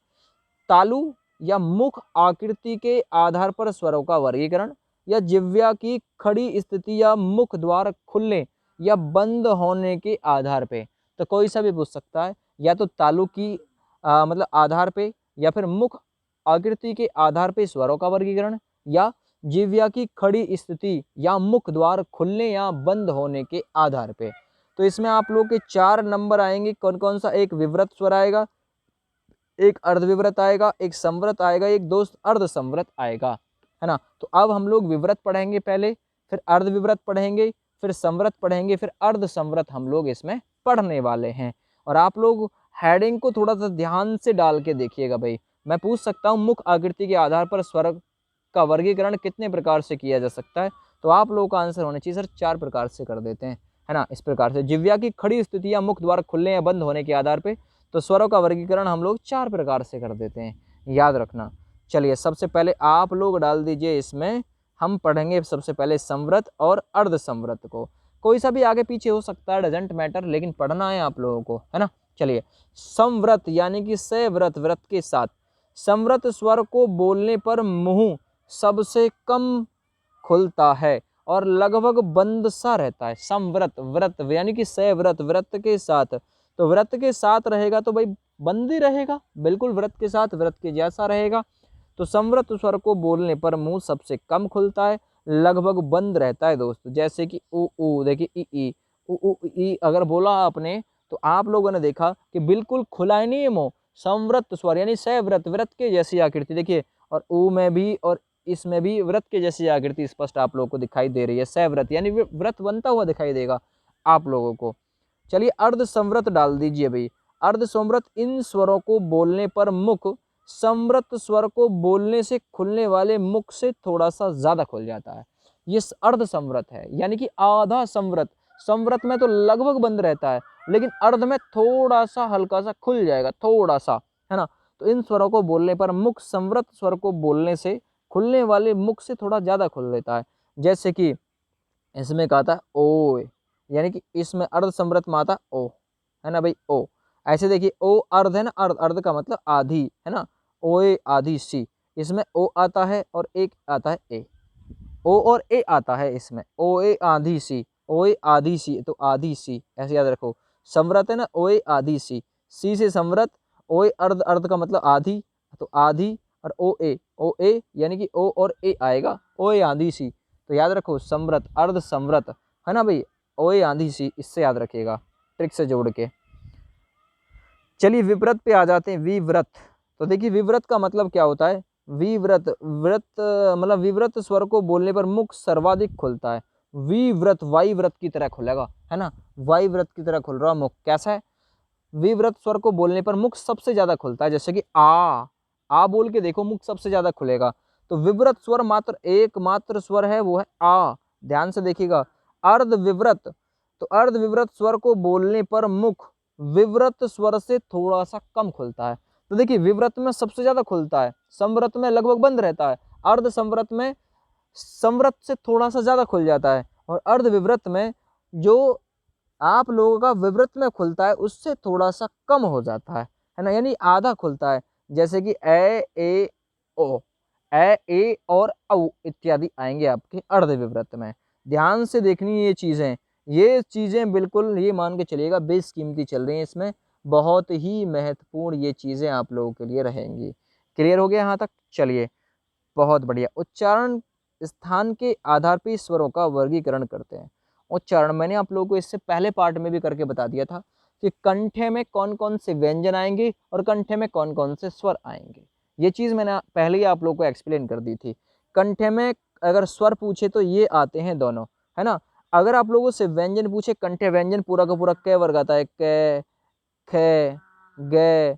Speaker 1: तालु या मुख आकृति के आधार पर स्वरों का वर्गीकरण, या जिह्वा की खड़ी स्थिति या मुख द्वार खुलने या बंद होने के आधार पे। तो कोई सा भी पूछ सकता है, या तो तालु की मतलब आधार पे, या फिर मुख आकृति के आधार पे स्वरों का वर्गीकरण, या जिह्वा की खड़ी स्थिति या मुख द्वार खुलने या बंद होने के आधार पे। तो इसमें आप लोग के 4 नंबर आएंगे। कौन कौन सा? एक विवृत स्वर आएगा, एक अर्धविवृत आएगा, एक संवृत आएगा, एक दो अर्ध संवृत आएगा, है ना। तो अब हम लोग विवृत पढ़ेंगे पहले, फिर अर्धविवृत पढ़ेंगे, फिर संवृत पढ़ेंगे, फिर अर्ध संवृत हम लोग इसमें पढ़ने वाले हैं। और आप लोग हेडिंग को थोड़ा सा ध्यान से डाल के देखिएगा भाई। मैं पूछ सकता हूँ मुख आकृति के आधार पर स्वर का वर्गीकरण कितने प्रकार से किया जा सकता है, तो आप लोगों का आंसर होना चाहिए सर 4 प्रकार से कर देते हैं, है ना। इस प्रकार से जिह्वा की खड़ी स्थिति या मुख द्वार खुलने या बंद होने के आधार पे, तो स्वरों का वर्गीकरण हम लोग 4 प्रकार से कर देते हैं, याद रखना। चलिए सबसे पहले आप लोग डाल दीजिए इसमें, हम पढ़ेंगे सबसे पहले संवृत और अर्ध संवृत को। कोई सा भी आगे पीछे हो सकता है, डजेंट मैटर, लेकिन पढ़ना है आप लोगों को, है ना। चलिए संवृत यानी कि सव्रत, व्रत के साथ। संवृत स्वर को बोलने पर मुंह सबसे कम खुलता है और लगभग बंद सा रहता है। संवृत, व्रत यानी कि सव्रत, व्रत के साथ। तो व्रत के साथ रहेगा तो भाई बंद ही रहेगा, बिल्कुल व्रत के साथ, व्रत के जैसा रहेगा। तो संवृत स्वर को बोलने पर मुंह सबसे कम खुलता है, लगभग बंद रहता है दोस्त। जैसे कि उ ऊ, देखिए ई ई, उ ऊ ई अगर बोला आपने तो आप लोगों ने देखा कि बिल्कुल खुला ही नहीं है मुंह। संवृत स्वर यानी सव्रत, व्रत के जैसी आकृति देखिए, और ऊ में भी और इसमें भी व्रत के जैसी आकृति स्पष्ट आप लोगों को दिखाई दे रही है। सव्रत यानी व्रत बनता हुआ दिखाई देगा आप लोगों को। चलिए अर्ध संवृत डाल दीजिए भाई। अर्ध संवृत इन स्वरों को बोलने पर मुख संवृत स्वर को बोलने से खुलने वाले मुख से थोड़ा सा ज्यादा खुल जाता है, ये अर्ध संवृत है। यानी कि आधा संवृत, संवृत में तो लगभग बंद रहता है, लेकिन अर्ध में थोड़ा सा हल्का सा खुल जाएगा, थोड़ा सा, है ना। तो इन स्वरों को बोलने पर मुख संवृत स्वर को बोलने से खुलने वाले मुख से थोड़ा ज्यादा खुल देता है। जैसे कि इसमें कहा था ओ, यानी कि इसमें अर्ध संवृत में आता ओ, है ना भाई, ओ। ऐसे देखिए ओ अर्ध है ना, अर्ध, अर्ध का मतलब आधी, है ना। ओए आधी सी, इसमें ओ आता है और एक आता है ए, ओ और ए आता है इसमें, ओए आधी सी, ओए आधी सी, तो आधी सी ऐसे याद रखो। संवृत है ना, ओए आधी सी, सी से संवृत, ओए अर्ध, अर्ध का मतलब आधी, तो आधी, और ओ ए यानी कि ओ और ए आएगा, ओए आधी सी। तो याद रखो संवृत, अर्ध संवृत, है ना भाई, ओए आधी सी, इससे याद रखिएगा ट्रिक से जोड़ के। चलिए विव्रत पे आ जाते हैं, विव्रत। तो देखिए विव्रत का मतलब क्या होता है? विव्रत, व्रत मतलब विव्रत स्वर को बोलने पर मुख सर्वाधिक खुलता है। विव्रत वायु व्रत की तरह खुलेगा, है ना, वायु व्रत की तरह खुल रहा मुख। कैसा है? विव्रत स्वर को बोलने पर मुख सबसे ज्यादा खुलता है, जैसे कि आ बोल के देखो मुख सबसे ज्यादा खुलेगा। तो विव्रत स्वर मात्र एकमात्र स्वर है, वो है आ, ध्यान से देखिएगा। अर्ध विव्रत, तो अर्ध विव्रत स्वर को बोलने पर मुख विव्रत स्वर से थोड़ा सा कम खुलता है। तो देखिए विव्रत में सबसे ज्यादा खुलता है, संवृत में लगभग बंद रहता है, अर्ध संवृत में संवृत से थोड़ा सा ज्यादा खुल जाता है, और अर्ध विव्रत में जो आप लोगों का विवृत में खुलता है उससे थोड़ा सा कम हो जाता है ना, यानी आधा खुलता है। जैसे कि ए ओ, ए और औ इत्यादि आएंगे आपके अर्ध विवृत में। ध्यान से देखनी ये चीजें बिल्कुल ये मान के चलिएगा बेशकीमती चल रही हैं, इसमें बहुत ही महत्वपूर्ण ये चीजें आप लोगों के लिए रहेंगी। क्लियर हो गया यहाँ तक? चलिए बहुत बढ़िया। उच्चारण स्थान के आधार पर स्वरों का वर्गीकरण करते हैं। उच्चारण मैंने आप लोगों को इससे पहले पार्ट में भी करके बता दिया था कि कंठे में कौन कौन से व्यंजन आएंगे और कंठे में कौन कौन से स्वर आएंगे। ये चीज़ मैंने पहले ही आप लोगों को एक्सप्लेन कर दी थी। कंठे में अगर स्वर पूछे तो ये आते हैं दोनों, है ना। अगर आप लोगों से व्यंजन पूछे, कंठे व्यंजन पूरा का पूरा क वर्ग आता है, क, ख, ग,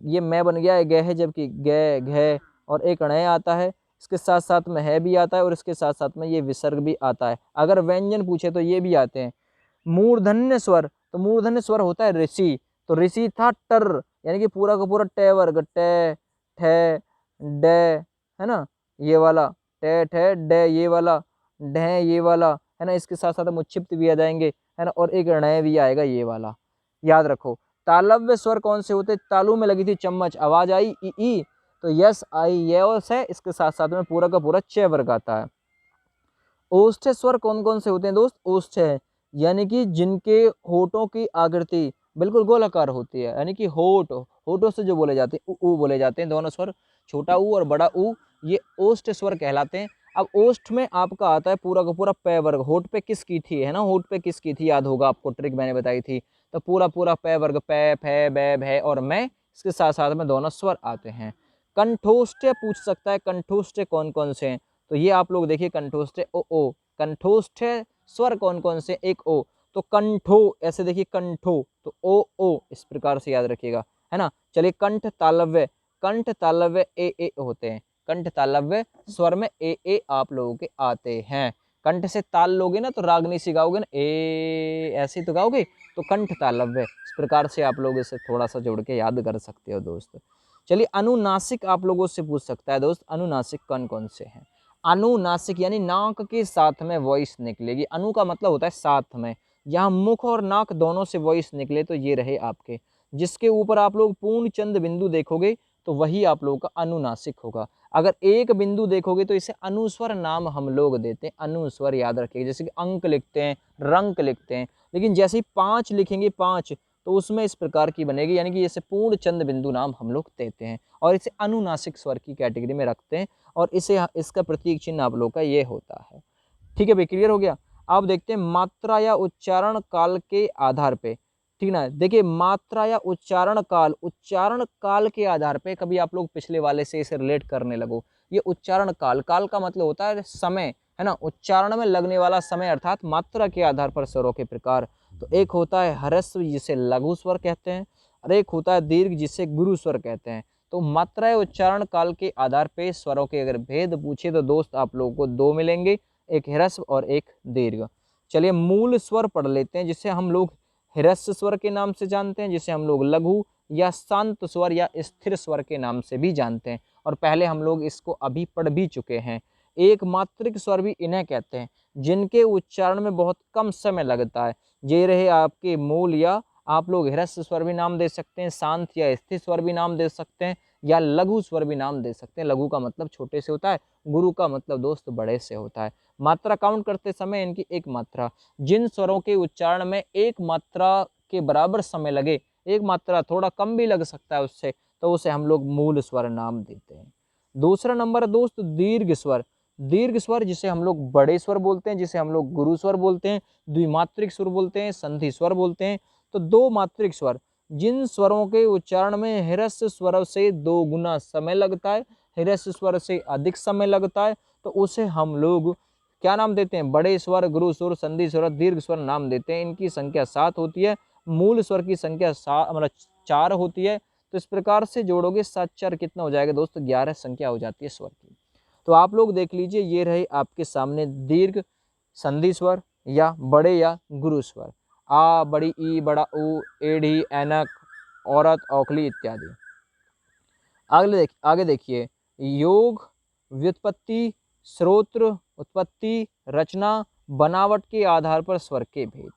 Speaker 1: ये मैं बन गया है ग है, जबकि ग, घ और एक ण आता है, इसके साथ साथ में है भी आता है और इसके साथ साथ में ये विसर्ग भी आता है। अगर व्यंजन पूछे तो ये भी आते हैं। मूर्धन्य स्वर, तो मूर्धन्य स्वर होता है ऋषि, तो ऋषि था टर, यानी कि पूरा का पूरा ट वर्ग, ट, ठ, ड, है ना, ये वाला ट, ठ, ड, ये वाला ढ, ये वाला, है ना। इसके साथ साथ हम उच्छिप्त भी आ जाएंगे, है ना, और एक ण भी आएगा, ये वाला याद रखो। तालव्य स्वर कौन से होते, तालू में लगी थी चम्मच, आवाज आई ई, तो यस आई ये और से, इसके साथ साथ में पूरा का पूरा च वर्ग आता है। ओष्ठ स्वर कौन कौन से होते हैं दोस्त, ओष्ठ है यानी कि जिनके होठों की आकृति बिल्कुल गोलाकार होती है, यानी कि होठों से जो बोले जाते हैं उ बोले जाते हैं, दोनों स्वर छोटा ऊ और बड़ा ऊ, ये ओष्ठ स्वर कहलाते हैं। अब ओष्ठ में आपका आता है पूरा का पूरा पै वर्ग, होठ पे किस की थी, है ना, होठ पे किस की थी, याद होगा आपको, ट्रिक मैंने बताई थी। तो पूरा पूरा पै वर्ग, पै, फै, बै, भै और मैं, इसके साथ साथ में दोनों स्वर आते हैं। कंठोष्ठ पूछ सकता है, कंठोष्ठ कौन कौन से हैं, तो ये आप लोग देखिए, कंठोष्ठ ओ, कंठोष्ठ स्वर कौन कौन से, एक ओ, तो कंठो ऐसे देखिए, कंठो तो ओ इस प्रकार से याद रखिएगा, है ना। चलिए कंठ तालव्य ए होते हैं, कंठ तालव्य स्वर में ए आप लोगों के आते हैं। कंठ से ताल लोगे ना तो रागनी सी गाओगे ना, ए ऐसे तो गाओगे, तो कंठ तालव्य, इस प्रकार से आप लोग इसे थोड़ा सा जोड़ के याद कर सकते हो दोस्त। चलिए अनुनासिक आप लोगों से पूछ सकता है दोस्त, अनुनासिक कौन कौन से हैं। अनुनासिक यानी नाक के साथ में वॉइस निकलेगी, अनु का मतलब होता है साथ में, यहाँ मुख और नाक दोनों से वॉइस निकले तो ये रहे आपके, जिसके ऊपर आप लोग पूर्ण चंद बिंदु देखोगे तो वही आप लोगों का अनुनासिक होगा। अगर एक बिंदु देखोगे तो इसे अनुस्वर नाम हम लोग देते हैं, अनुस्वर याद रखिएगा। जैसे कि अंक लिखते हैं, रंक लिखते हैं, लेकिन जैसे ही 5 लिखेंगे, 5 तो उसमें इस प्रकार की बनेगी, यानी कि इसे पूर्ण चंद बिंदु नाम हम लोग देते हैं और इसे अनुनासिक स्वर की कैटेगरी में रखते हैं और इसे इसका प्रतीक चिन्ह आप लोग का ये होता है। ठीक है भाई, क्लियर हो गया। अब देखते हैं मात्रा या उच्चारण काल के आधार पे, ठीक ना। देखिए मात्रा या उच्चारण काल के आधार पे, कभी आप लोग पिछले वाले से इसे रिलेट करने लगो। ये उच्चारण काल का मतलब होता है समय, है ना, उच्चारण में लगने वाला समय, अर्थात मात्रा के आधार पर स्वरों के प्रकार। तो एक होता है ह्रस्व जिसे लघु स्वर कहते हैं और एक होता है दीर्घ जिसे गुरु स्वर कहते हैं। तो मात्रा या उच्चारण काल के आधार पे स्वरों के अगर भेद पूछे तो दोस्त आप लोगों को 2 मिलेंगे, एक ह्रस्व और एक दीर्घ। चलिए मूल स्वर पढ़ लेते हैं, जिसे हम लोग ह्रस्व स्वर के नाम से जानते हैं, जिसे हम लोग लघु या शांत स्वर या स्थिर स्वर के नाम से भी जानते हैं, और पहले हम लोग इसको अभी पढ़ भी चुके हैं। एक मात्रिक स्वर भी इन्हें कहते हैं जिनके उच्चारण में बहुत कम समय लगता है। ये रहे आपके मूल, या आप लोग ह्रस्व स्वर भी नाम दे सकते हैं, शांत या स्थिर स्वर भी नाम दे सकते हैं, या लघु स्वर भी नाम दे सकते हैं। लघु का मतलब छोटे से होता है, गुरु का मतलब दोस्त बड़े से होता है। मात्रा काउंट करते समय इनकी एक मात्रा, जिन स्वरों के उच्चारण में एक मात्रा के बराबर समय लगे, एक मात्रा थोड़ा कम भी लग सकता है उससे, तो उसे हम लोग मूल स्वर नाम देते हैं। दूसरा नंबर दोस्त दीर्घ स्वर। दीर्घ स्वर जिसे हम लोग बड़े स्वर बोलते हैं, जिसे हम लोग गुरु स्वर बोलते हैं, द्विमात्रिक स्वर बोलते हैं, संधि स्वर बोलते हैं। तो 2 मात्रिक स्वर, जिन स्वरों के उच्चारण में ह्रस्व स्वर से 2 गुना समय लगता है, ह्रस्व स्वर से अधिक समय लगता है, तो उसे हम लोग क्या नाम देते हैं, बड़े स्वर, गुरु स्वर, संधि स्वर, दीर्घ स्वर नाम देते हैं। इनकी संख्या 7 होती है, मूल स्वर की संख्या 4 होती है। तो इस प्रकार से जोड़ोगे 7 4 कितना हो जाएगा दोस्त, 11 संख्या हो जाती है स्वर की। तो आप लोग देख लीजिए, ये रहे आपके सामने दीर्घ, संधि स्वर या बड़े या गुरु स्वर, आ, बड़ी ई, बड़ा ऊ, एढ़ी, ऐनक, औरत, औखली इत्यादि। आगे देखिए, योग, व्युत्पत्ति, श्रोत्र, उत्पत्ति, रचना, बनावट के आधार पर स्वर के भेद।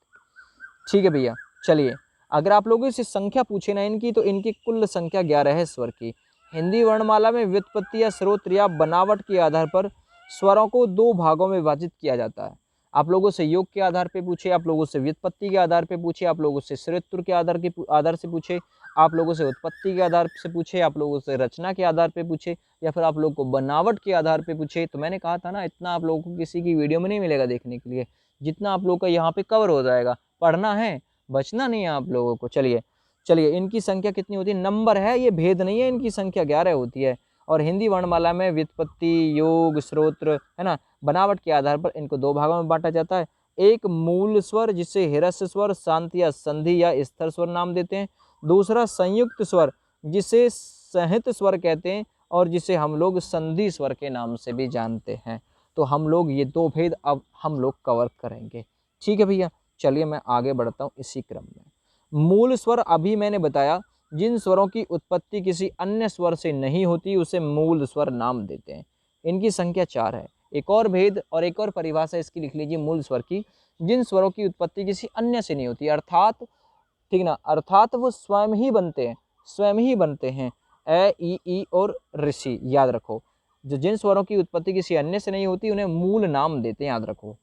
Speaker 1: ठीक है भैया, चलिए अगर आप लोगों से संख्या पूछे ना इनकी, तो इनकी कुल संख्या 11 है स्वर की। हिंदी वर्णमाला में व्युत्पत्ति या श्रोत्र या बनावट के आधार पर स्वरों को 2 भागों में विभाजित किया जाता है। आप लोगों से योग के आधार पे पूछे, आप लोगों से व्युत्पत्ति के आधार पे पूछे, आप लोगों से श्रोत्र के आधार से पूछे, आप लोगों से उत्पत्ति के आधार से पूछे, आप लोगों से रचना के आधार पे पूछे, या फिर आप लोगों को बनावट के आधार पे पूछे। तो मैंने कहा था ना, इतना आप लोगों को किसी की वीडियो में नहीं मिलेगा देखने के लिए, जितना आप लोग का यहाँ पे कवर हो जाएगा। पढ़ना है, बचना नहीं है आप लोगों को। चलिए चलिए, इनकी संख्या कितनी होती है, नंबर है ये, भेद नहीं है, इनकी संख्या 11 होती है। और हिंदी वर्णमाला में व्युत्पत्ति, योग, स्रोत्र, है ना, बनावट के आधार पर इनको दो भागों में बांटा जाता है। एक मूल स्वर जिसे हिरस्य स्वर, शांति या संधि या स्थिर स्वर नाम देते हैं। दूसरा संयुक्त स्वर जिसे संहित स्वर कहते हैं और जिसे हम लोग संधि स्वर के नाम से भी जानते हैं। तो हम लोग ये दो भेद अब हम लोग कवर करेंगे। ठीक है भैया, चलिए मैं आगे बढ़ता हूँ इसी क्रम में। मूल स्वर अभी मैंने बताया, जिन स्वरों की उत्पत्ति किसी अन्य स्वर से नहीं होती उसे मूल स्वर नाम देते हैं। इनकी संख्या 4 है। एक और भेद और एक और परिभाषा इसकी लिख लीजिए मूल स्वर की, जिन स्वरों की उत्पत्ति किसी अन्य से नहीं होती, अर्थात ठीक ना, अर्थात वो स्वयं ही बनते हैं, स्वयं ही बनते हैं। ए, ई और ऋषि, याद रखो। जो जिन स्वरों की उत्पत्ति किसी अन्य से नहीं होती उन्हें मूल नाम देते हैं, याद रखो।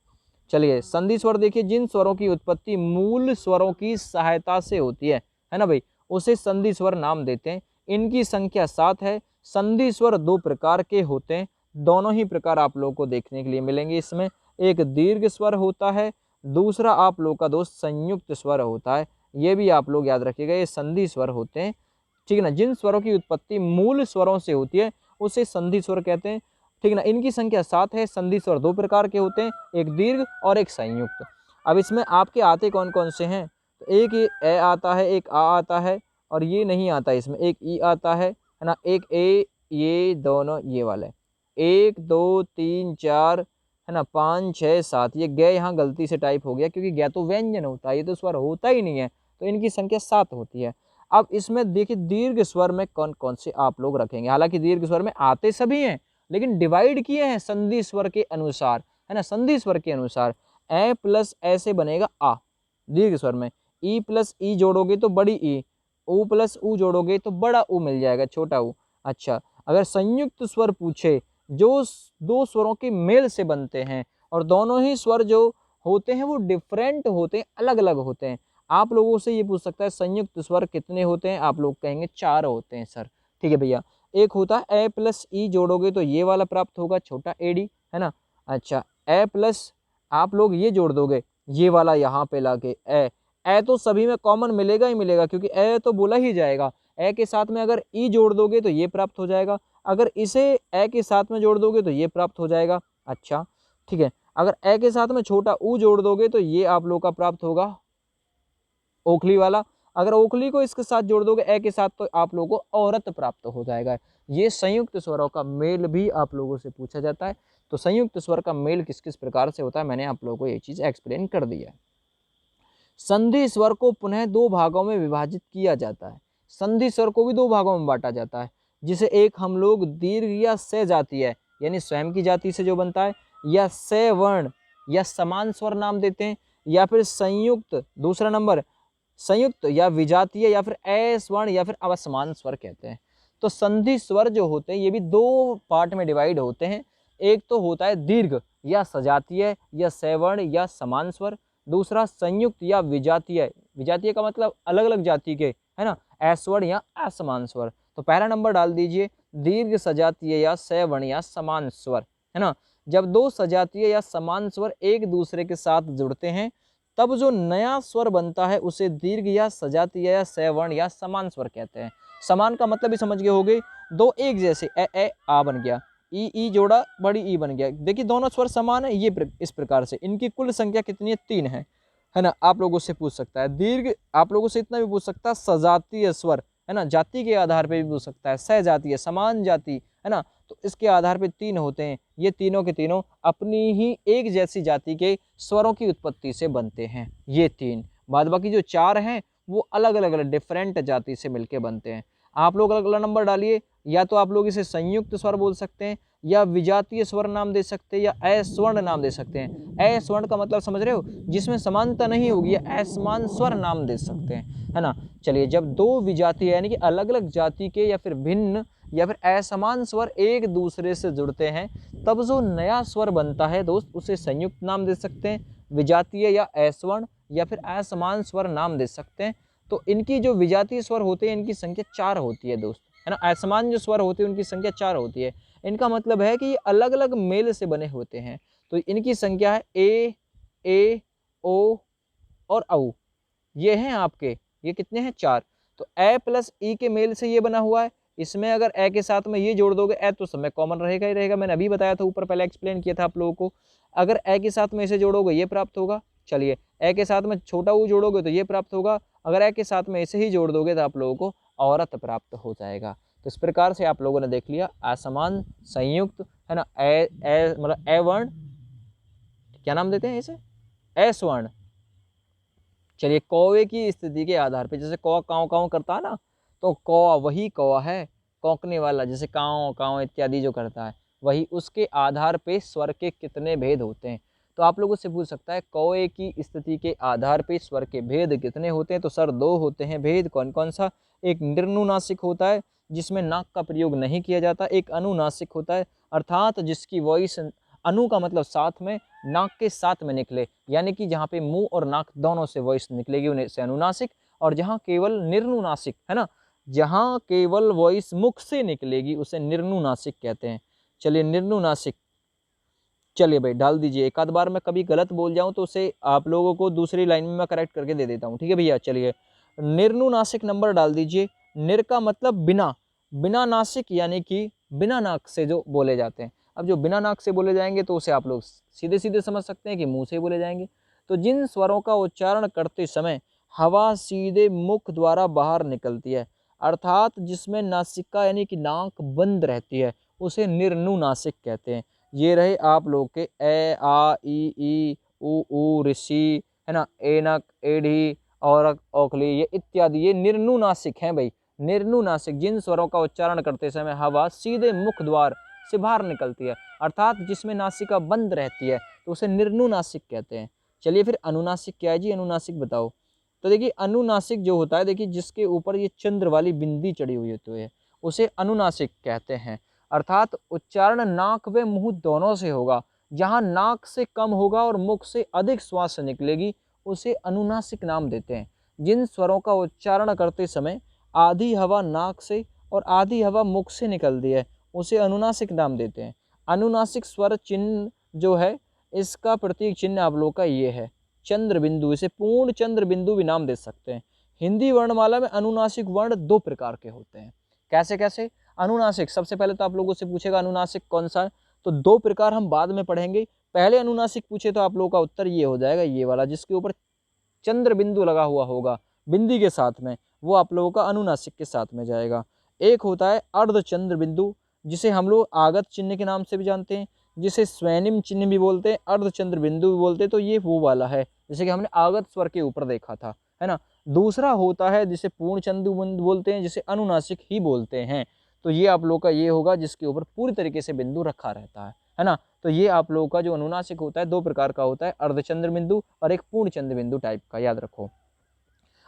Speaker 1: चलिए संधि स्वर देखिए, जिन स्वरों की उत्पत्ति मूल स्वरों की सहायता से होती है ना भाई, उसे संधि स्वर नाम देते हैं। इनकी संख्या 7 है। संधि स्वर 2 प्रकार के होते हैं, दोनों ही प्रकार आप लोगों को देखने के लिए मिलेंगे इसमें। एक दीर्घ स्वर होता है, दूसरा आप लोग का दोस्त संयुक्त स्वर होता है। ये भी आप लोग याद रखिएगा, ये संधि स्वर होते हैं। ठीक है ना, जिन स्वरों की उत्पत्ति मूल स्वरों से होती है उसे संधि स्वर कहते हैं। ठीक है ना, इनकी संख्या 7 है। संधि स्वर 2 प्रकार के होते हैं, एक दीर्घ और एक संयुक्त। अब इसमें आपके आते कौन कौन से हैं, तो एक ये ए आता है, एक आ आता है, और ये नहीं आता इसमें, एक ई आता है ना, एक ए, ये दोनों ये वाले 1 2 3 4 है ना, 5 6 7। ये ग यहाँ गलती से टाइप हो गया क्योंकि ग तो व्यंजन होता है, ये तो स्वर होता ही नहीं है, तो इनकी संख्या 7 होती है। अब इसमें देखिए दीर्घ स्वर में कौन कौन से आप लोग रखेंगे। हालांकि दीर्घ स्वर में आते सभी हैं लेकिन डिवाइड किए हैं संधि स्वर के अनुसार, है ना, संधि स्वर के अनुसार। ए प्लस ए से बनेगा आ दीर्घ स्वर में, ई प्लस ई जोड़ोगे तो बड़ी ई, ऊ प्लस ऊ जोड़ोगे तो बड़ा ऊ मिल जाएगा, छोटा ऊ। अच्छा, अगर संयुक्त स्वर पूछे जो दो स्वरों के मेल से बनते हैं और दोनों ही स्वर जो होते हैं वो डिफरेंट होते हैं, अलग अलग होते हैं। आप लोगों से ये पूछ सकता है संयुक्त स्वर कितने होते हैं, आप लोग कहेंगे 4 होते हैं सर। ठीक है भैया, एक होता है ए प्लस ई जोड़ोगे तो ये वाला प्राप्त होगा, छोटा एडी, है ना। अच्छा, ए प्लस आप लोग ये जोड़ दोगे, ये वाला यहाँ पे लाके ए तो सभी में कॉमन मिलेगा ही मिलेगा क्योंकि ए तो बोला ही जाएगा। ए के साथ में अगर ई जोड़ दोगे तो ये प्राप्त हो जाएगा, अगर इसे ए के साथ में जोड़ दोगे तो ये प्राप्त हो जाएगा। अच्छा ठीक है, अगर ए के साथ में छोटा ऊ जोड़ दोगे तो ये आप लोग का प्राप्त होगा ओखली वाला, अगर ओखली को इसके साथ जोड़ दोगे ए के साथ तो आप लोगों को औरत प्राप्त हो जाएगा। ये संयुक्त स्वरों का मेल भी आप लोगों से पूछा जाता है। तो संयुक्त स्वर का मेल किस किस प्रकार से होता है मैंने आप लोगों को ये चीज एक्सप्लेन कर दिया है। संधि स्वर को पुनः 2 भागों में विभाजित किया जाता है। संधि स्वर को भी 2 भागों में बांटा जाता है, जिसे एक हम लोग दीर्घ या स जाति है यानी स्वयं की जाति से जो बनता है, या स वर्ण या समान स्वर नाम देते हैं, या फिर संयुक्त, दूसरा नंबर संयुक्त या विजातीय या फिर अस्वर्ण या फिर अवसमान स्वर कहते हैं। तो संधि स्वर जो होते हैं ये भी 2 पार्ट में डिवाइड होते हैं। एक तो होता है दीर्घ या सजातीय या सवर्ण या समान स्वर, दूसरा संयुक्त या विजातीय, विजातीय का मतलब अलग अलग जाति के, है ना, अस्वर्ण या असमान स्वर। तो पहला नंबर डाल दीजिए दीर्घ सजातीय या सवर्ण या समान स्वर, है ना। जब 2 सजातीय या समान स्वर एक दूसरे के साथ जुड़ते हैं तब जो नया स्वर बनता है उसे दीर्घ या सजातीय या सवर्ण या समान स्वर कहते हैं। समान का मतलब भी समझ गए होगे, 2 एक जैसे ए आ बन गया, ई जोड़ा बड़ी ई बन गया। देखिए दोनों स्वर समान है, ये इस प्रकार से इनकी कुल संख्या कितनी है, 3 है ना। आप लोगों से पूछ सकता है दीर्घ, आप लोगों से इतना भी पूछ सकता है सजातीय स्वर, है ना, जाति के आधार पे भी पूछ सकता है, सहजातीय समान जाति, है ना। तो इसके आधार पे 3 होते हैं, ये तीनों के तीनों अपनी ही एक जैसी जाति के स्वरों की उत्पत्ति से बनते हैं, ये 3। बाद बाकी जो 4 हैं वो अलग अलग डिफरेंट जाति से मिलके बनते हैं। आप लोग अलग अलग नंबर डालिए, या तो आप लोग इसे संयुक्त स्वर बोल सकते हैं या विजातीय स्वर नाम दे सकते हैं या अस्वर्ण नाम दे सकते हैं। अस्वर्ण का मतलब समझ रहे हो, जिसमें समानता नहीं होगी, या असमान स्वर नाम दे सकते हैं, है ना। चलिए, जब 2 विजातीय यानी कि अलग अलग जाति के या फिर भिन्न या फिर असमान स्वर एक दूसरे से जुड़ते हैं तब जो नया स्वर बनता है दोस्त उसे संयुक्त नाम दे सकते हैं, विजातीय या अस्वर्ण या फिर असमान स्वर नाम दे सकते हैं। तो इनकी जो विजातीय स्वर होते हैं इनकी संख्या 4 होती है दोस्त, है ना। असमान जो स्वर होते हैं उनकी संख्या 4 होती है। इनका मतलब है कि ये अलग अलग मेल से बने होते हैं। तो इनकी संख्या है ए ए, ओ और औ, ये हैं आपके, ये कितने हैं 4। तो ए प्लस ई के मेल से ये बना हुआ है। इसमें अगर ए के साथ में ये जोड़ दोगे, ए तो सब में कॉमन रहेगा ही रहेगा, मैंने अभी बताया था ऊपर, पहले एक्सप्लेन किया था आप लोगों को। अगर ए के साथ में इसे जोड़ोगे ये प्राप्त होगा। चलिए, ए के साथ में छोटा ऊ जोड़ोगे तो ये प्राप्त होगा। अगर ए के साथ में इसे ही जोड़ दोगे तो आप लोगों को औरत प्राप्त हो जाएगा। तो इस प्रकार से आप लोगों ने देख लिया असमान संयुक्त, है ना, ए मतलब ए वर्ण, क्या नाम देते हैं इसे, ए स्वर्ण। चलिए, कौवे की स्थिति के आधार पे, जैसे कौवा काँव काँव करता है ना, तो कौवा वही कौवा है, कौकने वाला, जैसे काँव काँव इत्यादि जो करता है वही, उसके आधार पे स्वर के कितने भेद होते हैं। तो आप लोगों से पूछ सकता है कौवे की स्थिति के आधार पे स्वर के भेद कितने होते हैं। तो सर 2 होते हैं भेद। कौन कौन सा? एक निर्नुनासिक होता है जिसमें नाक का प्रयोग नहीं किया जाता, एक अनुनासिक होता है अर्थात जिसकी वॉइस, अनु का मतलब साथ में, नाक के साथ में निकले, यानी कि जहाँ पे मुंह और नाक दोनों से वॉइस निकलेगी उन्हें से अनुनासिक, और जहाँ केवल निर्नुनासिक, है ना, जहाँ केवल वॉइस मुख से निकलेगी उसे निर्नुनासिक कहते हैं। चलिए, निर्नुनासिक, चलिए भाई डाल दीजिए। एक आध बार मैं कभी गलत बोल जाऊं तो उसे आप लोगों को दूसरी लाइन में मैं करेक्ट करके दे देता हूँ, ठीक है भैया। चलिए, निर्नुनासिक नंबर डाल दीजिए। निर का मतलब बिना, बिना नासिक यानी कि बिना नाक से जो बोले जाते हैं। अब जो बिना नाक से बोले जाएंगे तो उसे आप लोग सीधे सीधे समझ सकते हैं कि मुंह से बोले जाएंगे। तो जिन स्वरों का उच्चारण करते समय हवा सीधे मुख द्वारा बाहर निकलती है, अर्थात जिसमें नासिका यानी कि नाक बंद रहती है, उसे निर्नुनासिक कहते हैं। ये रहे आप लोग के ए, आ, ई, ऊ, ऋषि, है ना, एनक, एढ़ी, औरक, औखली, ये इत्यादि, ये निर्नुनासिक हैं भाई। निर्नुनासिक जिन स्वरों का उच्चारण करते समय हवा सीधे मुख द्वार से बाहर निकलती है, अर्थात जिसमें नासिका बंद रहती है, तो उसे निर्नुनासिक कहते हैं। चलिए, फिर अनुनासिक क्या है जी? अनुनासिक बताओ। तो देखिए, अनुनासिक जो होता है, देखिए जिसके ऊपर ये चंद्र वाली बिंदी चढ़ी हुई होती है उसे अनुनासिक कहते हैं। अर्थात उच्चारण नाक व मुंह दोनों से होगा, जहां नाक से कम होगा और मुख से अधिक श्वास निकलेगी उसे अनुनासिक नाम देते हैं। जिन स्वरों का उच्चारण करते समय आधी हवा नाक से और आधी हवा मुख से निकलती है उसे अनुनासिक नाम देते हैं। अनुनासिक स्वर चिन्ह जो है, इसका प्रतीक चिन्ह आप लोग का ये है, चंद्र बिंदु। इसे पूर्ण चंद्र बिंदु भी नाम दे सकते हैं। हिंदी वर्णमाला में अनुनासिक वर्ण 2 प्रकार के होते हैं। कैसे कैसे? अनुनासिक, सबसे पहले तो आप लोगों से पूछेगा अनुनासिक कौन सा है, तो 2 प्रकार हम बाद में पढ़ेंगे। पहले अनुनासिक पूछे तो आप लोगों का उत्तर ये हो जाएगा, ये वाला जिसके ऊपर चंद्र बिंदु लगा हुआ होगा बिंदी के साथ में, वो आप लोगों का अनुनासिक के साथ में जाएगा। एक होता है अर्ध चंद्र बिंदु, जिसे हम लोग आगत चिन्ह के नाम से भी जानते हैं, जिसे स्वैनिम चिन्ह भी बोलते हैं, अर्ध चंद्र बिंदु भी बोलते हैं। तो ये वो वाला है जैसे कि हमने आगत स्वर के ऊपर देखा था, है ना। दूसरा होता है जिसे पूर्ण चंद्र बिंदु बोलते हैं, जिसे अनुनासिक ही बोलते हैं। तो ये आप लोग का ये होगा जिसके ऊपर पूरी तरीके से बिंदु रखा रहता है ना। तो ये आप लोगों का जो अनुनासिक होता है 2 प्रकार का होता है, अर्धचंद्र बिंदु और एक पूर्ण चंद्र बिंदु टाइप का, याद रखो।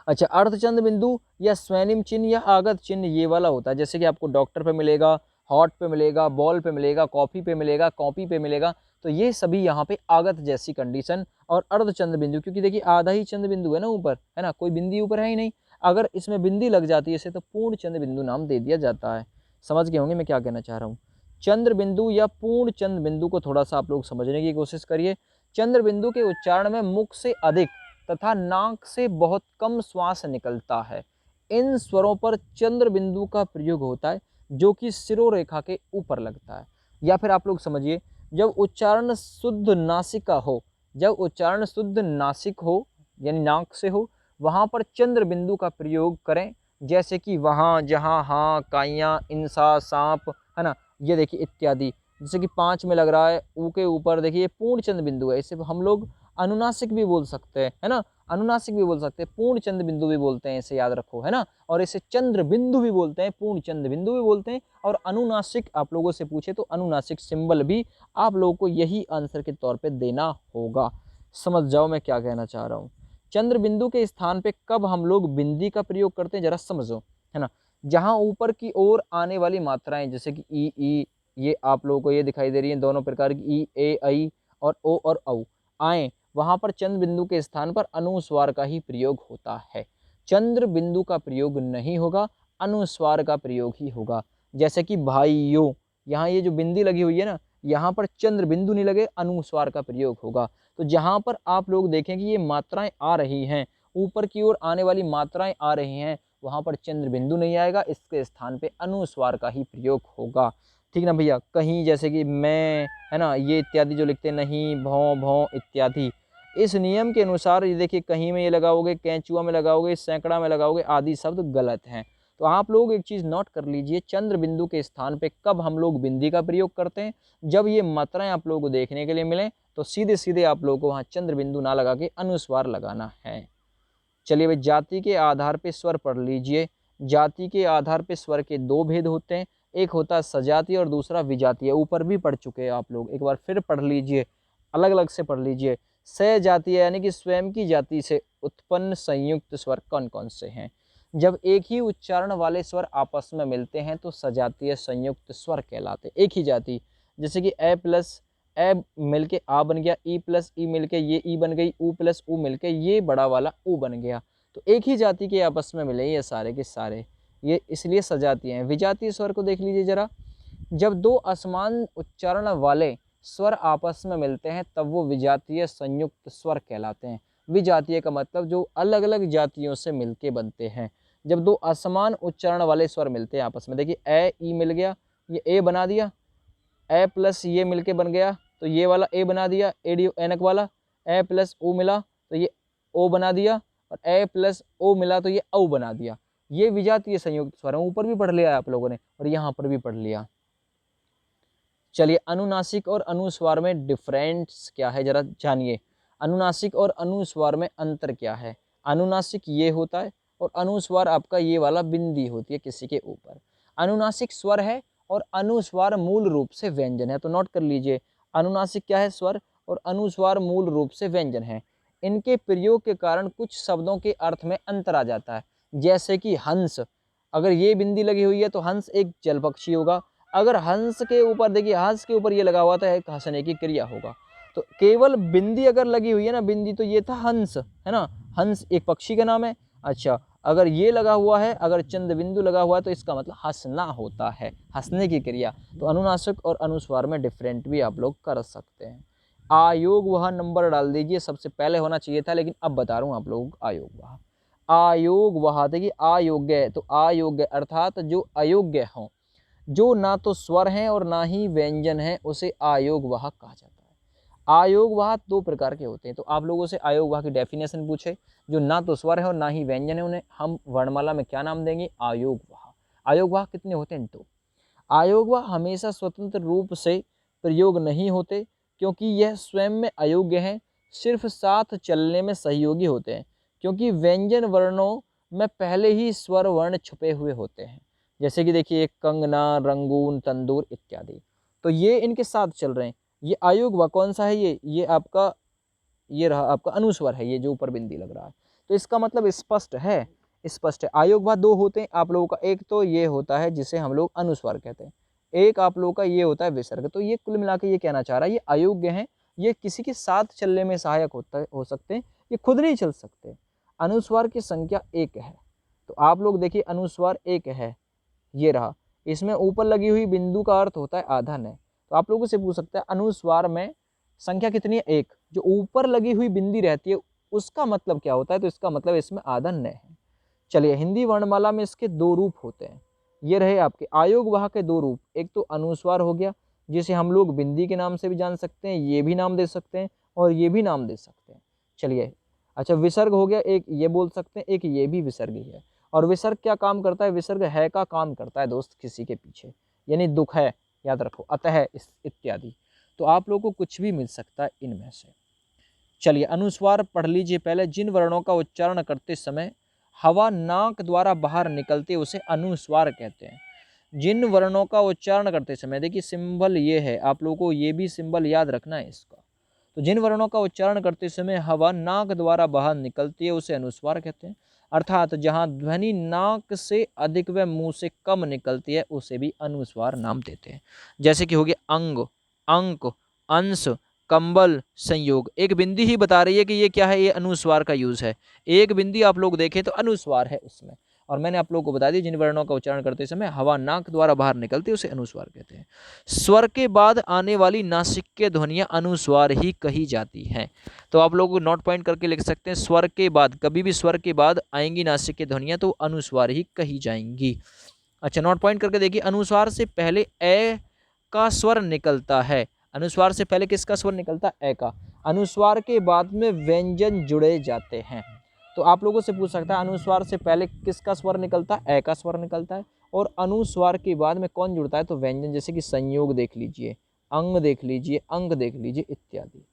Speaker 1: अच्छा, अर्धचंद्र बिंदु या स्वैनिम चिन्ह या आगत चिन्ह ये वाला होता है, जैसे कि आपको डॉक्टर पे मिलेगा, हॉट पे मिलेगा, बॉल पे मिलेगा, कॉफी पे मिलेगा, कॉपी पे मिलेगा। तो ये सभी यहाँ पे आगत जैसी कंडीशन। और अर्धचंद्र बिंदु, क्योंकि देखिए आधा ही चंद्र बिंदु है ना ऊपर, है ना, कोई बिंदी ऊपर है ही नहीं। अगर इसमें बिंदी लग जाती है इसे तो पूर्ण चंद्र बिंदु नाम दे दिया जाता है। समझ गए होंगे मैं क्या कहना चाह रहा हूँ। चंद्र बिंदु या पूर्ण चंद्र बिंदु को थोड़ा सा आप लोग समझने की कोशिश करिए। चंद्र बिंदु के उच्चारण में मुख से अधिक तथा नाक से बहुत कम श्वास निकलता है। इन स्वरों पर चंद्र बिंदु का प्रयोग होता है जो कि शिरोरेखा के ऊपर लगता है। या फिर आप लोग समझिए, जब उच्चारण शुद्ध नासिका हो, जब उच्चारण शुद्ध नासिक हो यानी नाक से हो, वहाँ पर चंद्र बिंदु का प्रयोग करें। जैसे कि वहाँ, जहाँ, हाँ, काइयाँ, इंसा, सांप, है ना, ये देखिए इत्यादि। जैसे कि 5 में लग रहा है ऊ के ऊपर, देखिए ये पूर्ण चंद्र बिंदु है, इसे हम लोग अनुनासिक भी बोल सकते हैं, है ना, अनुनासिक भी बोल सकते हैं, पूर्ण चंद्र बिंदु भी बोलते हैं, इसे याद रखो, है ना। और इसे चंद्र बिंदु भी बोलते हैं, पूर्ण चंद्र बिंदु भी बोलते हैं। और अनुनासिक आप लोगों से पूछे तो अनुनासिक सिंबल भी आप लोगों को यही आंसर के तौर पे देना होगा। समझ जाओ मैं क्या कहना चाह रहा हूँ। चंद्र बिंदु के स्थान पे कब हम लोग बिंदी का प्रयोग करते हैं जरा समझो, है ना। जहाँ ऊपर की ओर आने वाली मात्राएं, जैसे कि ई, ये आप लोगों को ये दिखाई दे रही है दोनों प्रकार की, ई, ए, ऐ और ओ और औ आए, वहां पर चंद्र बिंदु के स्थान पर अनुस्वार का ही प्रयोग होता है। चंद्र बिंदु का प्रयोग नहीं होगा, अनुस्वार का प्रयोग ही होगा। जैसे कि भाइयों, यहाँ ये जो बिंदी लगी हुई है ना, यहाँ पर चंद्र बिंदु नहीं लगे, अनुस्वार का प्रयोग होगा। तो जहाँ पर आप लोग देखें कि ये मात्राएं आ रही हैं, ऊपर की ओर आने वाली मात्राएं आ रही हैं, वहाँ पर चंद्र बिंदु नहीं आएगा, इसके स्थान पे अनुस्वार का ही प्रयोग होगा। ठीक ना भैया। कहीं जैसे कि मैं, है ना, ये इत्यादि जो लिखते हैं, नहीं, भौं भौं इत्यादि, इस नियम के अनुसार ये देखिए, कहीं में ये लगाओगे, कैंचुआ में लगाओगे, सैकड़ा में लगाओगे, आदि शब्द गलत हैं। तो आप लोग एक चीज़ नोट कर लीजिए, चंद्र बिंदु के स्थान पे कब हम लोग बिंदी का प्रयोग करते हैं, जब ये मात्राएं आप लोगों को देखने के लिए मिलें, तो सीधे सीधे आप लोगों को वहाँ चंद्र बिंदु ना लगा के अनुस्वार लगाना है। चलिए भाई, जाति के आधार पे स्वर पढ़ लीजिए। जाति के आधार पे स्वर के दो भेद होते हैं, एक होता है सजातीय और दूसरा विजातीय। ऊपर भी पढ़ चुके हैं आप लोग, एक बार फिर पढ़ लीजिए, अलग अलग से पढ़ लीजिए। सजातीय यानी कि स्वयं की जाति से उत्पन्न संयुक्त स्वर कौन कौन से हैं। जब एक ही उच्चारण वाले स्वर आपस में मिलते हैं तो सजातीय संयुक्त स्वर कहलाते हैं। एक ही जाति, जैसे कि ए प्लस ए मिलके आ बन गया, ई प्लस ई मिलके ये ई बन गई, ऊ प्लस ऊ मिलके ये बड़ा वाला ऊ बन गया। तो एक ही जाति के आपस में मिले ये सारे के सारे, ये इसलिए सजातीय हैं। विजातीय स्वर को देख लीजिए जरा। जब दो असमान उच्चारण वाले स्वर आपस में मिलते हैं तब वो विजातीय संयुक्त स्वर कहलाते हैं। विजातीय का मतलब जो अलग अलग जातियों से मिलके बनते हैं। जब दो असमान उच्चारण वाले स्वर मिलते हैं आपस में, देखिए ए ई मिल गया, ये ए बना दिया, ए प्लस ये मिलके बन गया तो ये वाला ए बना दिया, ए डी एनक वाला। ए प्लस ओ मिला तो ये ओ बना दिया, और ए प्लस ओ मिला तो ये औ बना दिया। ये विजातीय संयुक्त स्वर है। ऊपर भी पढ़ लिया है आप लोगों ने और यहाँ पर भी पढ़ लिया। चलिए, अनुनासिक और अनुस्वार में डिफरेंस क्या है जरा जानिए। अनुनासिक और अनुस्वार में अंतर क्या है। अनुनासिक ये होता है और अनुस्वार आपका ये वाला बिंदी होती है किसी के ऊपर। अनुनासिक स्वर है और अनुस्वार मूल रूप से व्यंजन है। तो नोट कर लीजिए, अनुनासिक क्या है, स्वर, और अनुस्वार मूल रूप से व्यंजन है। इनके प्रयोग के कारण कुछ शब्दों के अर्थ में अंतर आ जाता है। जैसे कि हंस, अगर ये बिंदी लगी हुई है तो हंस एक जल पक्षी होगा। अगर हंस के ऊपर देखिए, हंस के ऊपर ये लगा हुआ था, एक हंसने की क्रिया होगा। तो केवल बिंदी अगर लगी हुई है ना, बिंदी, तो ये था हंस, है ना, हंस एक पक्षी का नाम है। अच्छा, अगर ये लगा हुआ है, अगर चंद्र बिंदु लगा हुआ है तो इसका मतलब हंसना होता है, हंसने की क्रिया। तो अनुनासिक और अनुस्वार में डिफरेंट भी आप लोग कर सकते हैं। आयोग वह नंबर डाल दीजिए, सबसे पहले होना चाहिए था लेकिन अब बता रहा हूँ आप लोग। आयोग वह, आयोग वह, देखिए अयोग्य, तो अयोग्य अर्थात जो अयोग्य हों, जो ना तो स्वर हैं और ना ही व्यंजन हैं, उसे आयोगवाह कहा जाता है। आयोगवाह दो प्रकार के होते हैं। तो आप लोगों से आयोगवाह की डेफिनेशन पूछे, जो ना तो स्वर है और ना ही व्यंजन है, उन्हें हम वर्णमाला में क्या नाम देंगे, आयोगवाह। आयोगवाह कितने होते हैं, दो। आयोगवाह हमेशा स्वतंत्र रूप से प्रयोग नहीं होते, क्योंकि यह स्वयं में अयोग्य हैं, सिर्फ साथ चलने में सहयोगी होते हैं, क्योंकि व्यंजन वर्णों में पहले ही स्वर वर्ण छुपे हुए होते हैं। जैसे कि देखिए, कंगना, रंगून, तंदूर इत्यादि, तो ये इनके साथ चल रहे हैं। ये आयोगवाह कौन सा है, ये आपका, ये रहा आपका अनुस्वर है, ये जो ऊपर बिंदी लग रहा है। तो इसका मतलब स्पष्ट है, स्पष्ट है। आयोगवाह दो होते हैं आप लोगों का, एक तो ये होता है जिसे हम लोग अनुस्वर कहते हैं, एक आप लोगों का ये होता है विसर्ग। तो ये कुल मिला के ये कहना चाह रहा है, ये अयोग्य हैं, ये किसी के साथ चलने में सहायक हो सकते हैं, ये खुद नहीं चल सकते। अनुस्वार की संख्या एक है। तो आप लोग देखिए, अनुस्वार एक है, ये रहा, इसमें ऊपर लगी हुई बिंदु का अर्थ होता है आधा नय। तो आप लोगों से पूछ सकता है अनुस्वार में संख्या कितनी है, एक। जो ऊपर लगी हुई बिंदी रहती है उसका मतलब क्या होता है, तो इसका मतलब इसमें आधा नय है। चलिए, हिंदी वर्णमाला में इसके दो रूप होते हैं। ये रहे आपके आयोगवाह के दो रूप, एक तो अनुस्वार हो गया, जिसे हम लोग बिंदी के नाम से भी जान सकते हैं, ये भी नाम दे सकते हैं और ये भी नाम दे सकते हैं। चलिए, अच्छा, विसर्ग हो गया, एक ये बोल सकते हैं, एक ये भी विसर्ग ही है। और विसर्ग क्या काम करता है, विसर्ग है का काम करता है दोस्त, किसी के पीछे, यानी दुख है, याद रखो, अतः इत्यादि। तो आप लोगों को कुछ भी मिल सकता है इनमें से। चलिए, अनुस्वार पढ़ लीजिए पहले। जिन वर्णों का उच्चारण करते समय हवा नाक द्वारा बाहर निकलती है उसे अनुस्वार कहते हैं। जिन वर्णों का उच्चारण करते समय, देखिए सिंबल ये है, आप लोगों को ये भी सिंबल याद रखना है इसका। तो जिन वर्णों का उच्चारण करते समय हवा नाक द्वारा बाहर निकलती है उसे अनुस्वार कहते हैं। अर्थात जहाँ ध्वनि नाक से अधिक व मुंह से कम निकलती है उसे भी अनुस्वार नाम देते हैं। जैसे कि हो गया अंग, अंक, अंश, कंबल, संयोग। एक बिंदी ही बता रही है कि ये क्या है, ये अनुस्वार का यूज है। एक बिंदी आप लोग देखें तो अनुस्वार है उसमें। और मैंने आप लोगों को बता दिया जिन वर्णों का उच्चारण करते समय हवा नाक द्वारा बाहर निकलती है उसे अनुस्वार कहते हैं। स्वर के बाद आने वाली नासिक्य ध्वनियां अनुस्वार ही कही जाती हैं। तो आप लोग नोट पॉइंट करके लिख सकते हैं, स्वर के बाद, कभी भी स्वर के बाद आएंगी नासिक्य ध्वनियां तो अनुस्वार ही कही जाएंगी। अच्छा, नोट पॉइंट करके देखिए, अनुस्वार से पहले ए का स्वर निकलता है। अनुस्वार से पहले किसका स्वर निकलता है? ए का। अनुस्वार के बाद में व्यंजन जुड़े जाते हैं। तो आप लोगों से पूछ सकता है अनुस्वार से पहले किसका स्वर निकलता है? ए का स्वर निकलता है। और अनुस्वार के बाद में कौन जुड़ता है? तो व्यंजन, जैसे कि संयोग देख लीजिए, अंग देख लीजिए, अंग देख लीजिए इत्यादि।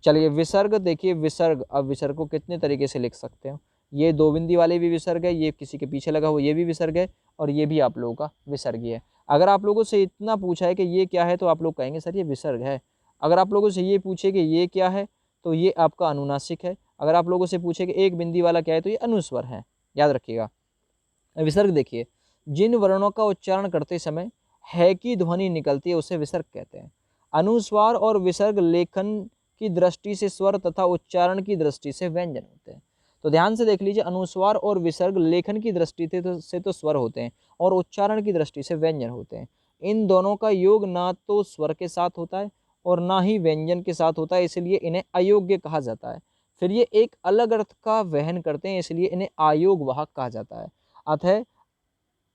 Speaker 1: चलिए विसर्ग देखिए, विसर्ग, अब विसर्ग को कितने तरीके से लिख सकते हैं? ये दो बिंदी वाले भी विसर्ग है, ये किसी के पीछे लगा हुआ ये भी विसर्ग है, और ये भी आप लोगों का विसर्ग ही है। अगर आप लोगों से इतना पूछा है कि ये क्या है तो आप लोग कहेंगे सर ये विसर्ग है। अगर आप लोगों से ये पूछे कि ये क्या है तो ये आपका अनुनासिक है। अगर आप लोगों से पूछे कि एक बिंदी वाला क्या है तो ये अनुस्वर है, याद रखिएगा। विसर्ग देखिए, जिन वर्णों का उच्चारण करते समय है की ध्वनि निकलती है उसे विसर्ग कहते हैं। अनुस्वार और विसर्ग लेखन की दृष्टि से स्वर तथा उच्चारण की दृष्टि से व्यंजन होते हैं। तो ध्यान से देख लीजिए, अनुस्वार और विसर्ग लेखन की दृष्टि से तो स्वर होते हैं और उच्चारण की दृष्टि से व्यंजन होते हैं। इन दोनों का योग ना तो स्वर के साथ होता है और ना ही व्यंजन के साथ होता है, इसलिए इन्हें अयोग्य कहा जाता है। फिर ये एक अलग अर्थ का वहन करते हैं, इसलिए इन्हें अयोग वाहक कहा जाता है। अतः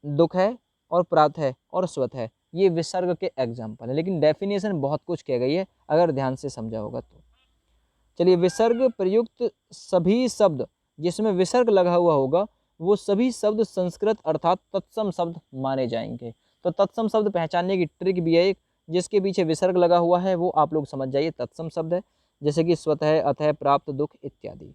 Speaker 1: दुख है और प्रात है और स्वत है, ये विसर्ग के एग्जाम्पल है, लेकिन डेफिनेशन बहुत कुछ कह गई है अगर ध्यान से समझा होगा तो। चलिए, विसर्ग प्रयुक्त सभी शब्द जिसमें विसर्ग लगा हुआ होगा वो सभी शब्द संस्कृत अर्थात तत्सम शब्द माने जाएंगे। तो तत्सम शब्द पहचानने की ट्रिक भी है एक, जिसके पीछे विसर्ग लगा हुआ है वो आप लोग समझ जाइए तत्सम शब्द है, जैसे कि स्वतः, अतः, प्राप्त, दुख इत्यादि।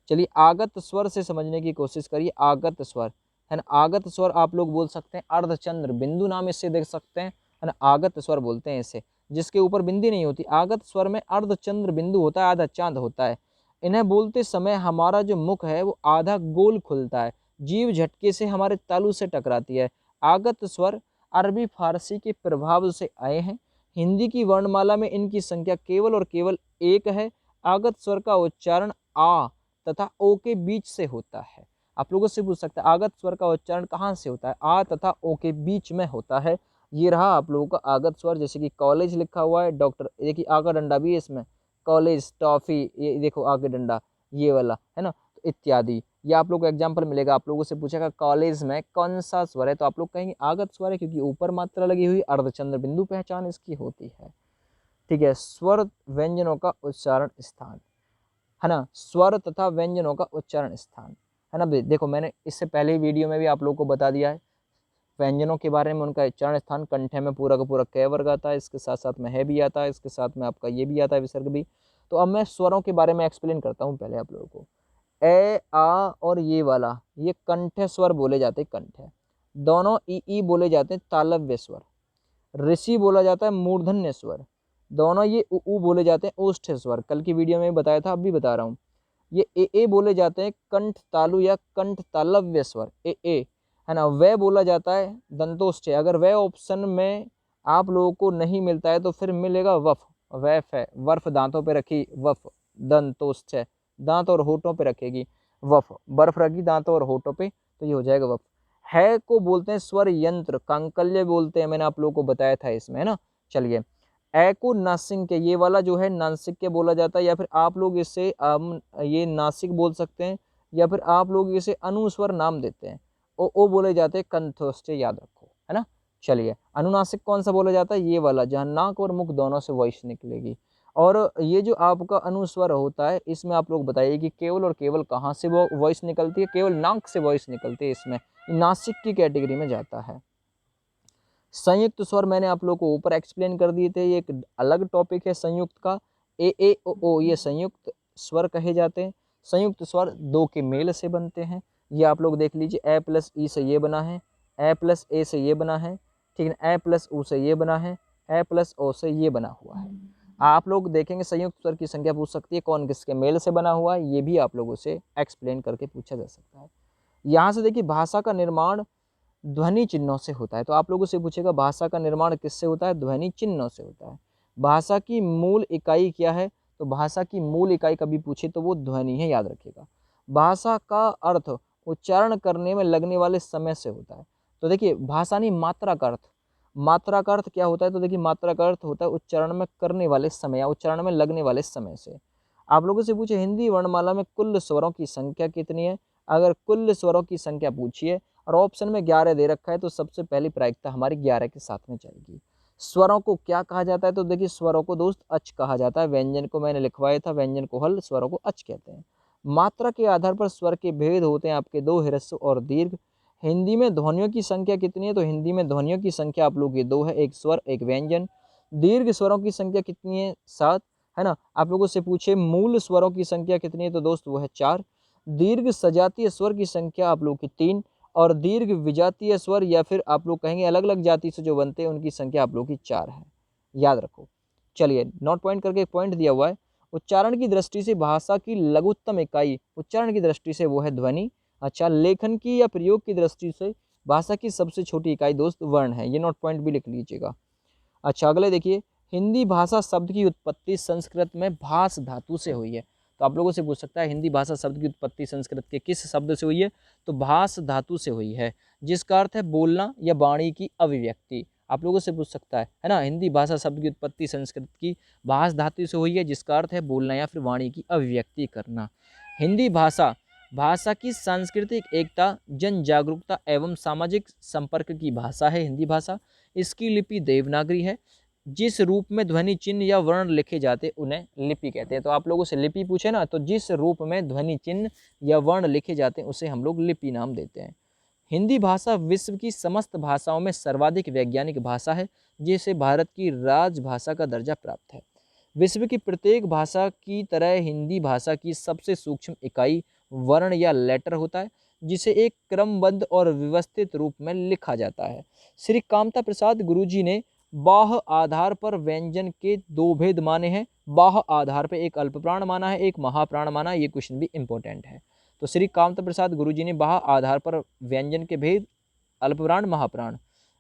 Speaker 1: चलिए, आगत स्वर से समझने की कोशिश करिए। आगत स्वर है ना, आगत स्वर आप लोग बोल सकते हैं अर्धचंद्र बिंदु नाम इससे देख सकते हैं, है ना, आगत स्वर बोलते हैं इसे, जिसके ऊपर बिंदी नहीं होती। आगत स्वर में अर्धचंद्र बिंदु होता है, आधा चांद होता है। इन्हें बोलते समय हमारा जो मुख है वो आधा गोल खुलता है, जीभ झटके से हमारे तालु से टकराती है। आगत स्वर अरबी फारसी के प्रभाव से आए हैं। हिंदी की वर्णमाला में इनकी संख्या केवल और केवल एक है। आगत स्वर का उच्चारण आ तथा ओ के बीच से होता है। आप लोगों से पूछ सकते हैं आगत स्वर का उच्चारण कहाँ से होता है? आ तथा ओ के बीच में होता है। ये रहा आप लोगों का आगत स्वर, जैसे कि कॉलेज लिखा हुआ है, डॉक्टर, देखिए आगा डंडा भी है इसमें, कॉलेज, टॉफी, ये देखो आगे डंडा ये वाला है ना, तो इत्यादि। ये आप लोगों को एग्जाम्पल मिलेगा, आप लोगों से पूछेगा कॉलेज में कौन सा स्वर है तो आप लोग कहेंगे आगत स्वर है, क्योंकि ऊपर मात्रा लगी हुई, अर्धचंद्र बिंदु पहचान इसकी होती है। ठीक है, स्वर व्यंजनों का उच्चारण स्थान, है ना, स्वर तथा व्यंजनों का उच्चारण स्थान, है ना। देखो मैंने इससे पहले ही वीडियो में भी आप लोगों को बता दिया है व्यंजनों के बारे में, उनका उच्चारण स्थान। कंठ में पूरा का पूरा क वर्ग आता है, इसके साथ साथ में है भी आता है, इसके साथ में आपका ये भी आता है विसर्ग भी। तो अब मैं स्वरों के बारे में एक्सप्लेन करता हूँ पहले आप लोगों को। ए, आ और ये वाला, ये कंठ स्वर बोले जाते हैं, कंठ। दोनों ई बोले जाते हैं तालव्य स्वर। ऋषि बोला जाता है मूर्धन्य स्वर। दोनों ये उ बोले जाते हैं ओष्ठ स्वर। कल की वीडियो में बताया था, अब भी बता रहा हूँ। ये ए बोले जाते हैं कंठ तालु या कंठ तालव्य स्वर, ए, है ना। वह बोला जाता है दंतोष्ठ। अगर वह ऑप्शन में आप लोगों को नहीं मिलता है तो फिर मिलेगा वफ, वैफ है, वर्फ दांतों पे रखी, वफ दंतोष्ठ, दांत और होठों पे रखेगी, वफ बर्फ रखी दांतों और होठों पे, तो ये हो जाएगा वफ। है को बोलते हैं स्वर यंत्र, कांकल्य बोलते हैं, मैंने आप लोगों को बताया था इसमें, है ना। चलिए, ए को नासिक के, ये वाला जो है नासिक के बोला जाता है, या फिर आप लोग इसे ये नासिक बोल सकते हैं, या फिर आप लोग इसे अनुस्वर नाम देते हैं। ओ बोले जाते हैं कंठस्थ, याद रखो, है ना। चलिए, अनुनासिक कौन सा बोला जाता है? ये वाला, जहाँ नाक और मुख दोनों से वॉइस निकलेगी। और ये जो आपका अनुस्वर होता है इसमें आप लोग बताइए कि केवल और केवल कहाँ से वो वॉइस निकलती है? केवल नाक से वॉइस निकलती है, इसमें नासिक की कैटेगरी में जाता है। संयुक्त स्वर मैंने आप लोगों को ऊपर एक्सप्लेन कर दिए थे, ये एक अलग टॉपिक है संयुक्त का। ए ओ ये संयुक्त स्वर कहे जाते हैं। संयुक्त स्वर दो के मेल से बनते हैं, ये आप लोग देख लीजिए। ए प्लस ई से ये बना है, ए प्लस ए से ये बना है, ठीक है, ए प्लस ऊ से ये बना है, ए प्लस ओ से ये बना हुआ है। आप लोग देखेंगे संयुक्त स्वर की संख्या पूछ सकती है, कौन किसके मेल से बना हुआ है, ये भी आप लोगों से एक्सप्लेन करके पूछा जा सकता है। यहाँ से देखिए, भाषा का निर्माण ध्वनि चिन्हों से होता है। तो आप लोगों से पूछेगा भाषा का निर्माण किससे होता है? ध्वनि चिन्हों से होता है। भाषा की मूल इकाई क्या है? तो भाषा की मूल इकाई कभी पूछे तो वो ध्वनि है, याद रखिएगा। भाषा का अर्थ उच्चारण करने में लगने वाले समय से होता है। तो देखिए भाषा नहीं मात्रा का अर्थ, मात्रा का अर्थ क्या होता है, तो देखिए मात्रा का अर्थ होता है उच्चारण में करने वाले समय या उच्चारण में लगने वाले समय से। आप लोगों से पूछे हिंदी वर्णमाला में कुल स्वरों की संख्या कितनी है, अगर कुल स्वरों की संख्या पूछिए और ऑप्शन में 11 दे रखा है तो सबसे पहली प्रायिकता हमारी 11 के साथ में जाएगी। स्वरों को क्या कहा जाता है, तो देखिए स्वरों को दोस्त अच कहा जाता है। व्यंजन को मैंने लिखवाया था, व्यंजन को हल, स्वरों को अच कहते हैं। मात्रा के आधार पर स्वर के भेद होते हैं आपके 2, ह्रस्व और दीर्घ। हिंदी में ध्वनियों की संख्या कितनी है, तो हिंदी में ध्वनियों की संख्या आप लोगों की 2 है, एक स्वर एक व्यंजन। दीर्घ स्वरों की संख्या कितनी है, 7 है ना। आप लोगों से पूछे मूल स्वरों की संख्या कितनी है, तो दोस्त वो है 4। दीर्घ सजातीय स्वर की संख्या आप लोग की 3 और दीर्घ विजातीय स्वर या फिर आप लोग कहेंगे अलग अलग जाति से जो बनते हैं उनकी संख्या आप लोग की 4 है, याद रखो। चलिए नोट पॉइंट करके एक पॉइंट दिया हुआ है, उच्चारण की दृष्टि से भाषा की लघुत्तम इकाई, उच्चारण की दृष्टि से वो है ध्वनि। अच्छा, लेखन की या प्रयोग की दृष्टि से भाषा की सबसे छोटी इकाई दोस्त वर्ण है, ये नोट पॉइंट भी लिख लीजिएगा। अच्छा अगले देखिए, हिंदी भाषा शब्द की उत्पत्ति संस्कृत में भास धातु से हुई है। तो आप लोगों से पूछ सकता है हिंदी भाषा शब्द की उत्पत्ति संस्कृत के किस शब्द से हुई है, तो भास धातु से हुई है, जिसका अर्थ है बोलना या वाणी की अभिव्यक्ति। आप लोगों से पूछ सकता है ना, हिंदी भाषा शब्द की उत्पत्ति संस्कृत की भास धातु से हुई है, जिसका अर्थ है बोलना या फिर वाणी की अभिव्यक्ति करना। हिंदी भाषा भाषा की सांस्कृतिक एकता, जन जागरूकता एवं सामाजिक संपर्क की भाषा है हिंदी भाषा। इसकी लिपि देवनागरी है। जिस रूप में ध्वनि चिन्ह या वर्ण लिखे जाते उन्हें लिपि कहते हैं। तो आप लोगों से लिपि पूछे ना, तो जिस रूप में ध्वनि चिन्ह या वर्ण लिखे जाते हैं उसे हम लोग लिपि नाम देते हैं। हिंदी भाषा विश्व की समस्त भाषाओं में सर्वाधिक वैज्ञानिक भाषा है, जिसे भारत की राजभाषा का दर्जा प्राप्त है। विश्व की प्रत्येक भाषा की तरह हिंदी भाषा की सबसे सूक्ष्म इकाई वर्ण या लेटर होता है, जिसे एक क्रमबद्ध और व्यवस्थित रूप में लिखा जाता है। श्री कामता प्रसाद गुरुजी ने बाह आधार पर व्यंजन के 2 भेद माने हैं। बाह आधार पर एक अल्प प्राण माना है, एक महाप्राण माना है। ये क्वेश्चन भी इंपॉर्टेंट है। तो श्री कामता प्रसाद गुरुजी ने बाह आधार पर व्यंजन के भेद अल्पप्राण महाप्राण।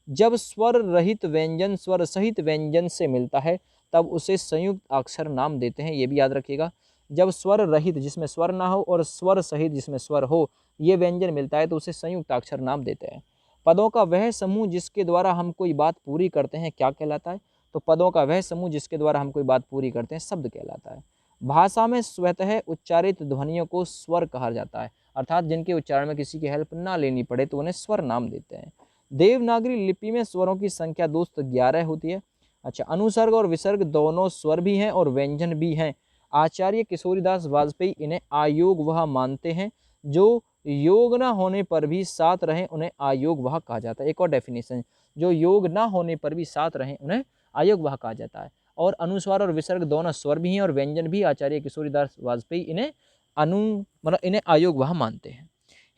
Speaker 1: जब स्वर रहित व्यंजन स्वर सहित व्यंजन से मिलता है तब उसे संयुक्त अक्षर नाम देते हैं, ये भी याद रखिएगा। जब स्वर रहित जिसमें स्वर ना हो और स्वर सहित जिसमें स्वर हो ये व्यंजन मिलता है तो उसे संयुक्त अक्षर नाम देते हैं। पदों का वह समूह जिसके द्वारा हम कोई बात पूरी करते हैं क्या कहलाता है, तो पदों का वह समूह जिसके द्वारा हम कोई बात पूरी करते हैं शब्द कहलाता है। भाषा में स्वतः उच्चारित ध्वनियों को स्वर कहा जाता है, अर्थात जिनके उच्चारण में किसी की हेल्प ना लेनी पड़े तो उन्हें स्वर नाम देते हैं। देवनागरी लिपि में स्वरों की संख्या दोस्त 11 होती है। अच्छा, अनुसर्ग और विसर्ग दोनों स्वर भी हैं और व्यंजन भी हैं। आचार्य किशोरीदास वाजपेयी इन्हें आयोग वह मानते हैं। जो योग न होने पर भी साथ रहें उन्हें आयोग वह कहा जाता है। एक और डेफिनेशन, जो योग न होने पर भी साथ रहें उन्हें आयोग वह कहा जाता है। और अनुस्वार और विसर्ग दोनों स्वर भी हैं और व्यंजन भी। आचार्य किशोरीदास वाजपेयी इन्हें इन्हें आयोग वह मानते हैं।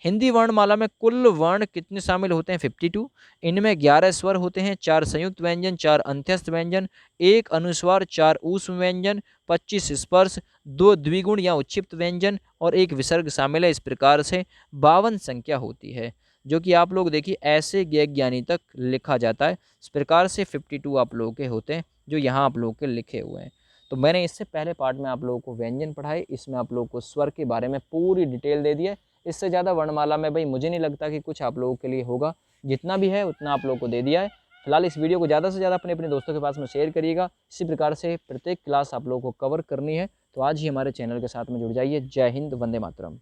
Speaker 1: हिंदी वर्णमाला में कुल वर्ण कितने शामिल होते हैं, 52। इनमें 11 स्वर होते हैं, 4 संयुक्त व्यंजन, 4 अंत्यस्थ व्यंजन, 1 अनुस्वार, 4 ऊष्म व्यंजन, 25 स्पर्श, 2 द्विगुण या उच्छिप्त व्यंजन और 1 विसर्ग शामिल है। इस प्रकार से 52 संख्या होती है, जो कि आप लोग देखिए ऐसे ज्ञानी तक लिखा जाता है। इस प्रकार से 52 आप लोगों के होते हैं जो यहाँ आप लोगों के लिखे हुए हैं। तो मैंने इससे पहले पार्ट में आप लोगों को व्यंजन पढ़ाए, इसमें आप लोगों को स्वर के बारे में पूरी डिटेल दे दी है। इससे ज़्यादा वर्णमाला में भाई मुझे नहीं लगता कि कुछ आप लोगों के लिए होगा, जितना भी है उतना आप लोगों को दे दिया है। फिलहाल इस वीडियो को ज़्यादा से ज़्यादा अपने अपने दोस्तों के पास में शेयर करिएगा। इसी प्रकार से प्रत्येक क्लास आप लोगों को कवर करनी है तो आज ही हमारे चैनल के साथ में जुड़ जाइए। जय हिंद, वंदे मातरम।